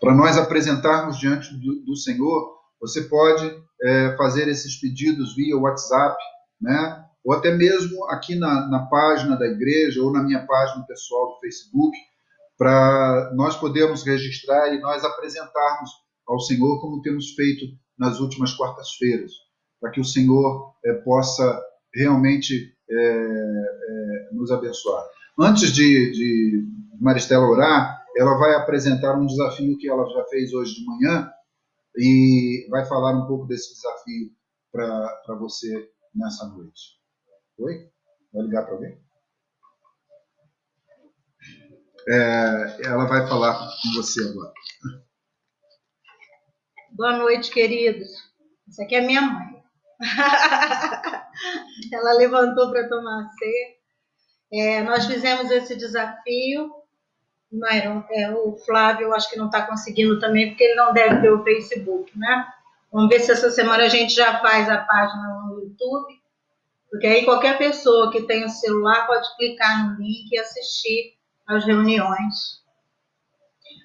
nós apresentarmos diante do Senhor, você pode fazer esses pedidos via WhatsApp, né? Ou até mesmo aqui na página da igreja ou na minha página pessoal do Facebook, para nós podermos registrar e nós apresentarmos ao Senhor como temos feito nas últimas quartas-feiras, para que o Senhor possa realmente nos abençoar. Antes de Maristela orar, ela vai apresentar um desafio que ela já fez hoje de manhã e vai falar um pouco desse desafio para você nessa noite. Oi? Vai ligar para alguém? Ela vai falar com você agora. Boa noite, queridos. Essa aqui é minha mãe. Ela levantou para tomar ceia. Nós fizemos esse desafio. Myron, o Flávio, eu acho que não está conseguindo também, porque ele não deve ter o Facebook, né? Vamos ver se essa semana a gente já faz a página no YouTube, porque aí qualquer pessoa que tem o celular pode clicar no link e assistir às reuniões.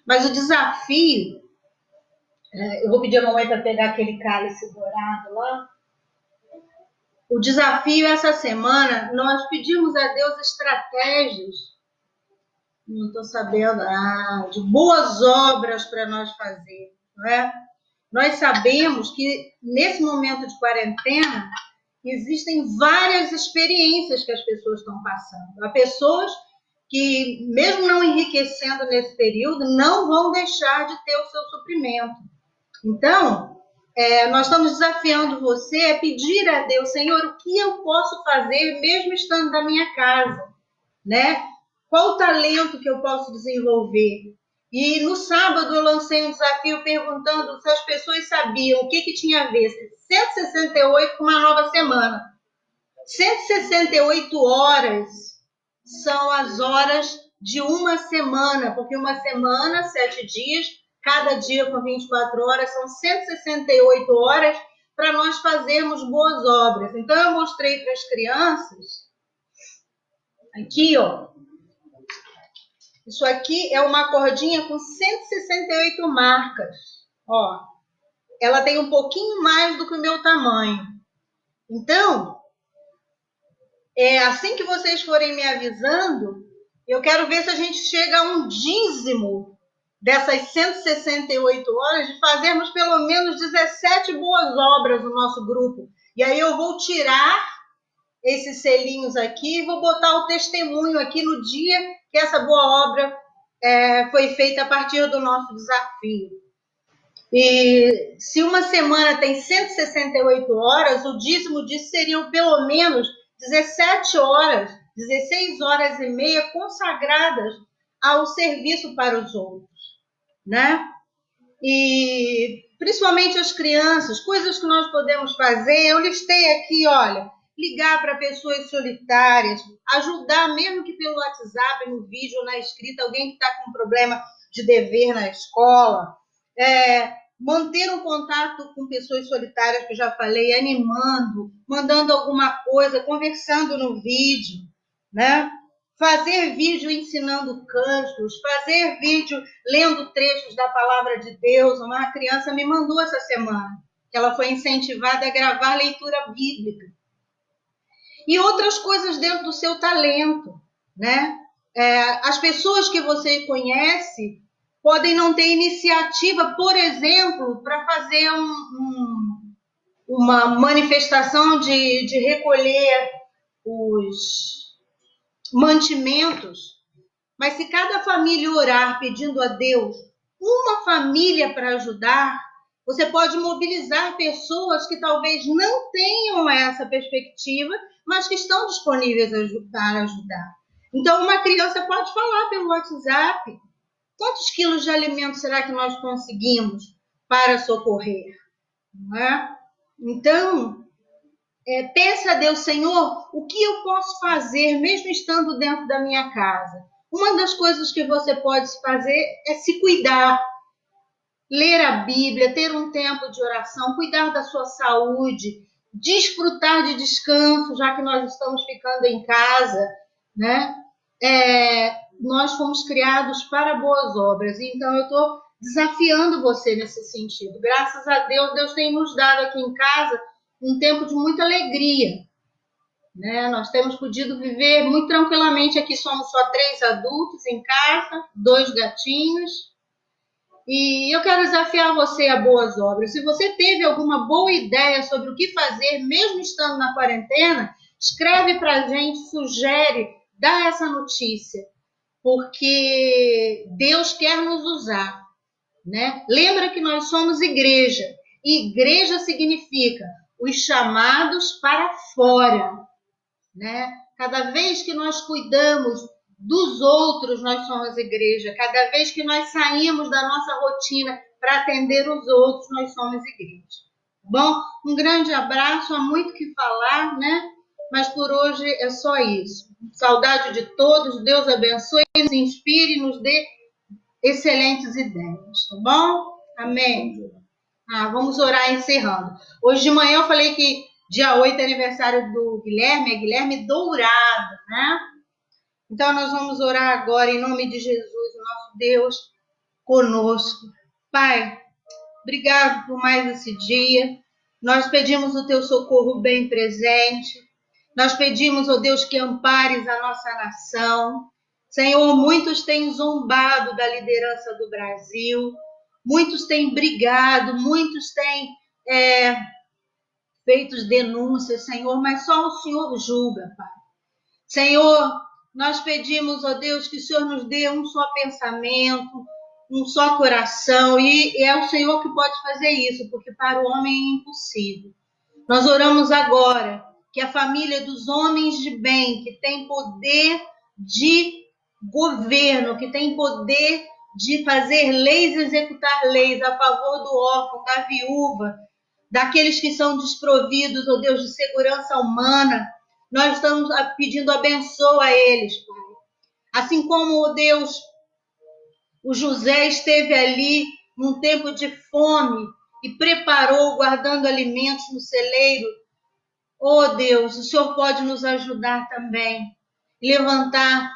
Mas o desafio, eu vou pedir a mamãe para pegar aquele cálice dourado lá. O desafio essa semana, nós pedimos a Deus estratégias, não estou sabendo, de boas obras para nós fazer, não é? Nós sabemos que nesse momento de quarentena existem várias experiências que as pessoas estão passando. Há pessoas que, mesmo não enriquecendo nesse período, não vão deixar de ter o seu suprimento. Então, nós estamos desafiando você a pedir a Deus, Senhor, o que eu posso fazer mesmo estando na minha casa, né? Qual o talento que eu posso desenvolver? E no sábado eu lancei um desafio perguntando se as pessoas sabiam o que tinha a ver 168 com uma nova semana. 168 horas são as horas de uma semana, porque uma semana, 7 dias, cada dia com 24 horas, são 168 horas para nós fazermos boas obras. Então eu mostrei para as crianças, aqui, ó, isso aqui é uma cordinha com 168 marcas. Ó, ela tem um pouquinho mais do que o meu tamanho. Então, assim que vocês forem me avisando, eu quero ver se a gente chega a um dízimo dessas 168 horas de fazermos pelo menos 17 boas obras no nosso grupo. E aí eu vou tirar esses selinhos aqui e vou botar o testemunho aqui no dia que essa boa obra foi feita a partir do nosso desafio. E se uma semana tem 168 horas, o dízimo disso seriam pelo menos 17 horas, 16 horas e meia consagradas ao serviço para os outros, né? E principalmente as crianças, coisas que nós podemos fazer, eu listei aqui, olha, ligar para pessoas solitárias, ajudar, mesmo que pelo WhatsApp, no vídeo, na escrita, alguém que está com problema de dever na escola, manter um contato com pessoas solitárias, que eu já falei, animando, mandando alguma coisa, conversando no vídeo, né? Fazer vídeo ensinando cânticos, fazer vídeo lendo trechos da palavra de Deus. Uma criança me mandou essa semana, que ela foi incentivada a gravar leitura bíblica. E outras coisas dentro do seu talento, né? As pessoas que você conhece podem não ter iniciativa, por exemplo, para fazer uma manifestação de recolher os mantimentos, mas se cada família orar pedindo a Deus uma família para ajudar, você pode mobilizar pessoas que talvez não tenham essa perspectiva, mas que estão disponíveis para ajudar. Então, uma criança pode falar pelo WhatsApp: quantos quilos de alimento será que nós conseguimos para socorrer? Não é? Então, peça a Deus: Senhor, o que eu posso fazer mesmo estando dentro da minha casa? Uma das coisas que você pode fazer é se cuidar, ler a Bíblia, ter um tempo de oração, cuidar da sua saúde, desfrutar de descanso, já que nós estamos ficando em casa, né? Nós fomos criados para boas obras, então eu estou desafiando você nesse sentido. Graças a Deus, Deus tem nos dado aqui em casa um tempo de muita alegria, né? Nós temos podido viver muito tranquilamente. Aqui somos só 3 adultos em casa, 2 gatinhos. E eu quero desafiar você a boas obras. Se você teve alguma boa ideia sobre o que fazer, mesmo estando na quarentena, escreve para a gente, sugere, dá essa notícia, porque Deus quer nos usar, né? Lembra que nós somos igreja. Igreja significa os chamados para fora, né? Cada vez que nós cuidamos dos outros, nós somos igreja. Cada vez que nós saímos da nossa rotina para atender os outros, nós somos igreja. Bom, um grande abraço, há muito que falar, né? Mas por hoje é só isso. Saudade de todos, Deus abençoe, nos inspire e nos dê excelentes ideias, tá bom? Amém. Vamos orar encerrando. Hoje de manhã eu falei que dia 8 é aniversário do Guilherme, é Guilherme Dourado, né? Então nós vamos orar agora em nome de Jesus, o nosso Deus, conosco. Pai, obrigado por mais esse dia. Nós pedimos o teu socorro bem presente. Nós pedimos, ó Deus, que ampares a nossa nação. Senhor, muitos têm zombado da liderança do Brasil, muitos têm brigado, muitos têm feito denúncias, Senhor, mas só o Senhor julga, Pai. Senhor, nós pedimos, ó Deus, que o Senhor nos dê um só pensamento, um só coração, e é o Senhor que pode fazer isso, porque para o homem é impossível. Nós oramos agora que a família dos homens de bem, que tem poder de governo, que tem poder de fazer leis e executar leis a favor do órfão, da viúva, daqueles que são desprovidos, ó Deus, de segurança humana, nós estamos pedindo abençoa eles, Pai. Assim como, ó Deus, o José esteve ali num tempo de fome e preparou, guardando alimentos no celeiro. Oh Deus, o Senhor pode nos ajudar também. Levantar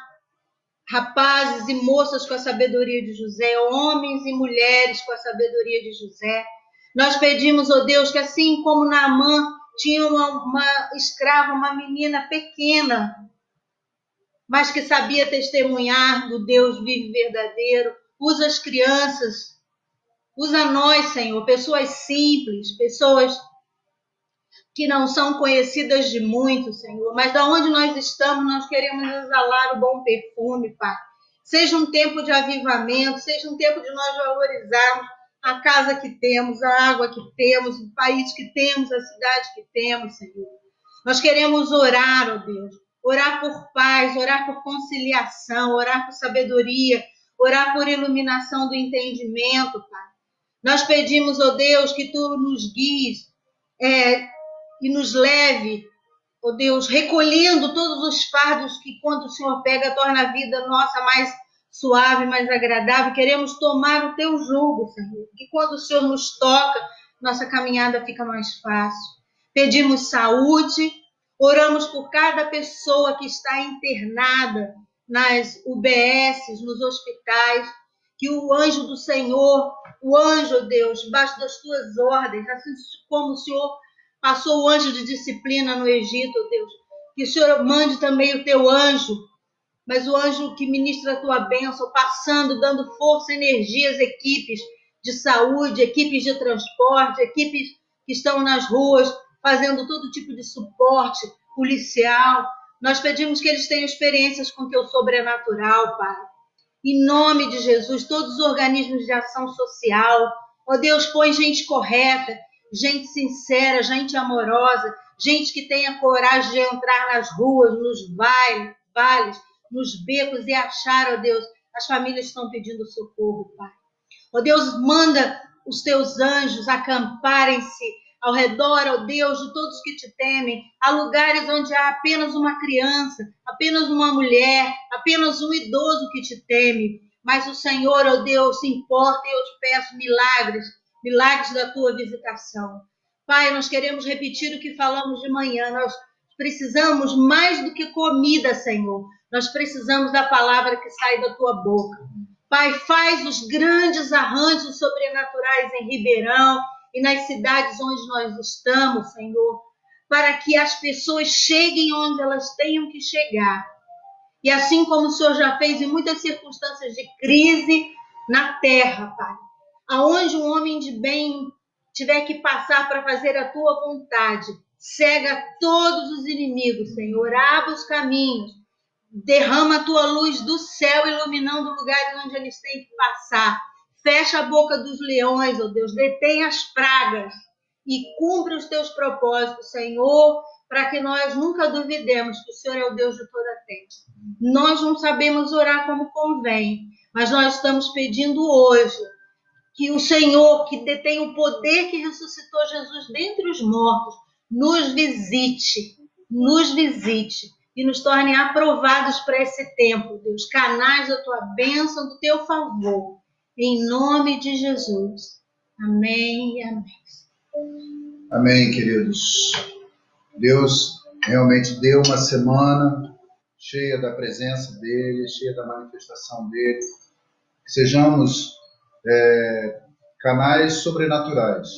rapazes e moças com a sabedoria de José, homens e mulheres com a sabedoria de José. Nós pedimos, oh Deus, que assim como Naamã tinha uma escrava, uma menina pequena, mas que sabia testemunhar do Deus vivo e verdadeiro, usa as crianças, usa nós, Senhor, pessoas simples, pessoas que não são conhecidas de muito, Senhor, mas da onde nós estamos, nós queremos exalar o bom perfume, Pai. Seja um tempo de avivamento, seja um tempo de nós valorizarmos a casa que temos, a água que temos, o país que temos, a cidade que temos, Senhor. Nós queremos orar, ó Deus, orar por paz, orar por conciliação, orar por sabedoria, orar por iluminação do entendimento, Pai. Nós pedimos, ó Deus, que Tu nos guies e nos leve, ó Deus, recolhendo todos os fardos que quando o Senhor pega, torna a vida nossa mais suave, mais agradável. Queremos tomar o Teu jugo, Senhor, que quando o Senhor nos toca, nossa caminhada fica mais fácil. Pedimos saúde, oramos por cada pessoa que está internada nas UBSs, nos hospitais, que o anjo do Senhor, o anjo, Deus, debaixo das Tuas ordens, assim como o Senhor passou o anjo de disciplina no Egito, Deus, que o Senhor mande também o Teu anjo mas o anjo que ministra a tua bênção, passando, dando força, energia às equipes de saúde, equipes de transporte, equipes que estão nas ruas, fazendo todo tipo de suporte policial. Nós pedimos que eles tenham experiências com teu sobrenatural, Pai. Em nome de Jesus, todos os organismos de ação social, ó Deus, põe gente correta, gente sincera, gente amorosa, gente que tenha coragem de entrar nas ruas, nos vales, nos becos e achar, ó Deus, as famílias estão pedindo socorro, Pai. Ó Deus, manda os teus anjos acamparem-se ao redor, ó Deus, de todos que te temem, há lugares onde há apenas uma criança, apenas uma mulher, apenas um idoso que te teme. Mas o Senhor, ó Deus, se importa e eu te peço milagres da tua visitação. Pai, nós queremos repetir o que falamos de manhã, nós precisamos mais do que comida, Senhor. Nós precisamos da palavra que sai da tua boca. Pai, faz os grandes arranjos sobrenaturais em Ribeirão e nas cidades onde nós estamos, Senhor, para que as pessoas cheguem onde elas tenham que chegar. E assim como o Senhor já fez em muitas circunstâncias de crise na terra, Pai, aonde um homem de bem tiver que passar para fazer a tua vontade, cega todos os inimigos, Senhor, abre os caminhos, derrama a tua luz do céu, iluminando lugares onde eles têm que passar. Fecha a boca dos leões, ó Deus, detém as pragas e cumpre os teus propósitos, Senhor, para que nós nunca duvidemos que o Senhor é o Deus de toda a terra. Nós não sabemos orar como convém, mas nós estamos pedindo hoje que o Senhor, que detém o poder que ressuscitou Jesus dentre os mortos, nos visite e nos torne aprovados para esse tempo, Deus, canais da tua bênção, do teu favor, em nome de Jesus. Amém e amém. Amém, queridos. Deus realmente deu uma semana cheia da presença dele, cheia da manifestação dele. Que sejamos canais sobrenaturais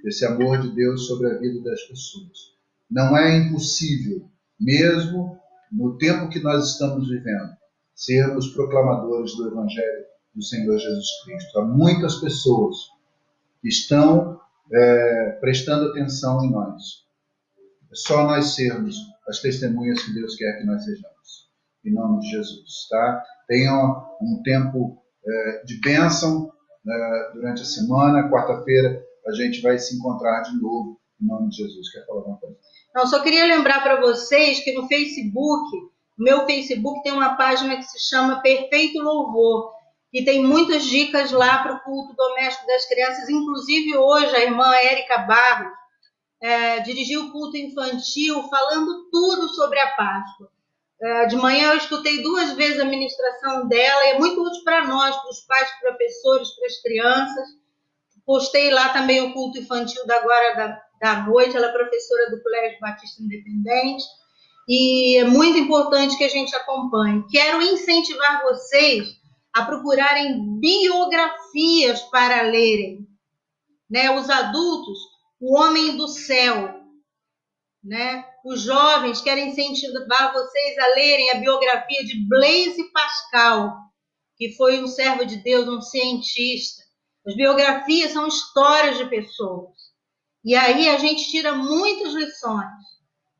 desse amor de Deus sobre a vida das pessoas. Não é impossível, mesmo no tempo que nós estamos vivendo, sermos proclamadores do Evangelho do Senhor Jesus Cristo. Há muitas pessoas que estão prestando atenção em nós. É só nós sermos as testemunhas que Deus quer que nós sejamos. Em nome de Jesus, tá? Tenham um tempo de bênção durante a semana. Quarta-feira a gente vai se encontrar de novo. Em nome de Jesus. Quer falar alguma coisa? Não, só queria lembrar para vocês que no Facebook, meu Facebook tem uma página que se chama Perfeito Louvor, e tem muitas dicas lá para o culto doméstico das crianças. Inclusive hoje a irmã Érica Barros dirigiu o culto infantil falando tudo sobre a Páscoa. De manhã eu escutei 2 vezes a ministração dela e é muito útil para nós, para os pais, professores, para as crianças. Postei lá também o culto infantil agora da noite. Ela é professora do Colégio Batista Independente e é muito importante que a gente acompanhe. Quero incentivar vocês a procurarem biografias para lerem, né? Os adultos, O Homem do Céu, né? Os jovens, quero incentivar vocês a lerem a biografia de Blaise Pascal, que foi um servo de Deus, um cientista. As biografias são histórias de pessoas. E aí a gente tira muitas lições,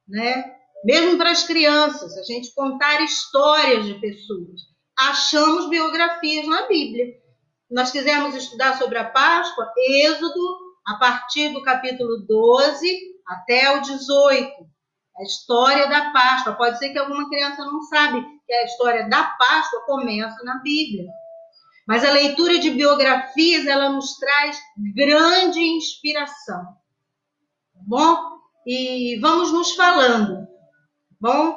né? Mesmo para as crianças, a gente contar histórias de pessoas. Achamos biografias na Bíblia. Nós quisemos estudar sobre a Páscoa, Êxodo, a partir do capítulo 12 até o 18. A história da Páscoa. Pode ser que alguma criança não sabe que a história da Páscoa começa na Bíblia. Mas a leitura de biografias, ela nos traz grande inspiração. Tá bom? E vamos nos falando. Bom?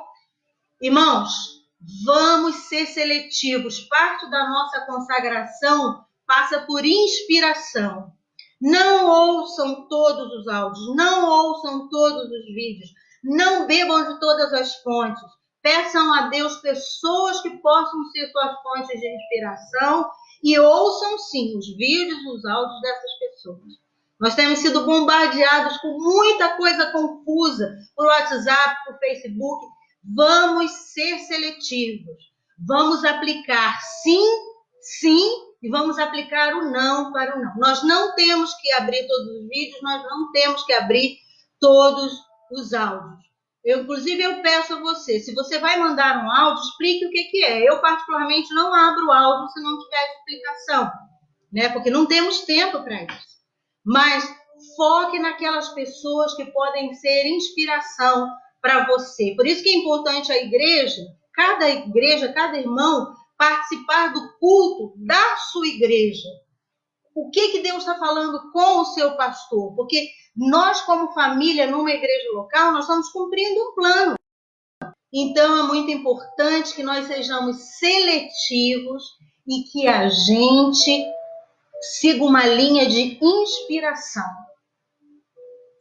Irmãos, vamos ser seletivos. Parte da nossa consagração passa por inspiração. Não ouçam todos os áudios, não ouçam todos os vídeos, não bebam de todas as fontes. Peçam a Deus pessoas que possam ser suas fontes de inspiração e ouçam sim os vídeos, os áudios dessas pessoas. Nós temos sido bombardeados com muita coisa confusa por WhatsApp, por Facebook. Vamos ser seletivos. Vamos aplicar sim, sim, e vamos aplicar o não para o não. Nós não temos que abrir todos os vídeos, nós não temos que abrir todos os áudios. Inclusive, eu peço a você, se você vai mandar um áudio, explique o que é. Eu, particularmente, não abro o áudio se não tiver explicação, né? Porque não temos tempo para isso. Mas foque naquelas pessoas que podem ser inspiração para você. Por isso que é importante a igreja, cada irmão, participar do culto da sua igreja. O que Deus está falando com o seu pastor? Porque nós, como família, numa igreja local, nós estamos cumprindo um plano. Então, é muito importante que nós sejamos seletivos e que a gente siga uma linha de inspiração.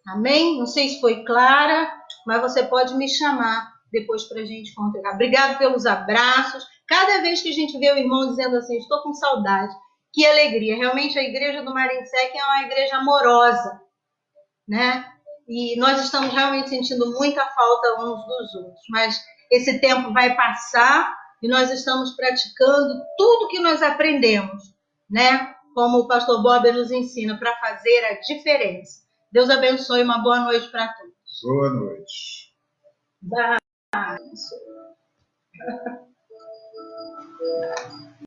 Amém? Não sei se foi clara, mas você pode me chamar depois para a gente contar. Obrigado pelos abraços. Cada vez que a gente vê o irmão dizendo assim, estou com saudade, que alegria. Realmente a igreja do Marinsec é uma igreja amorosa, né? E nós estamos realmente sentindo muita falta uns dos outros. Mas esse tempo vai passar e nós estamos praticando tudo que nós aprendemos, né? Como o pastor Bob nos ensina, para fazer a diferença. Deus abençoe, uma boa noite para todos. Boa noite. Bye.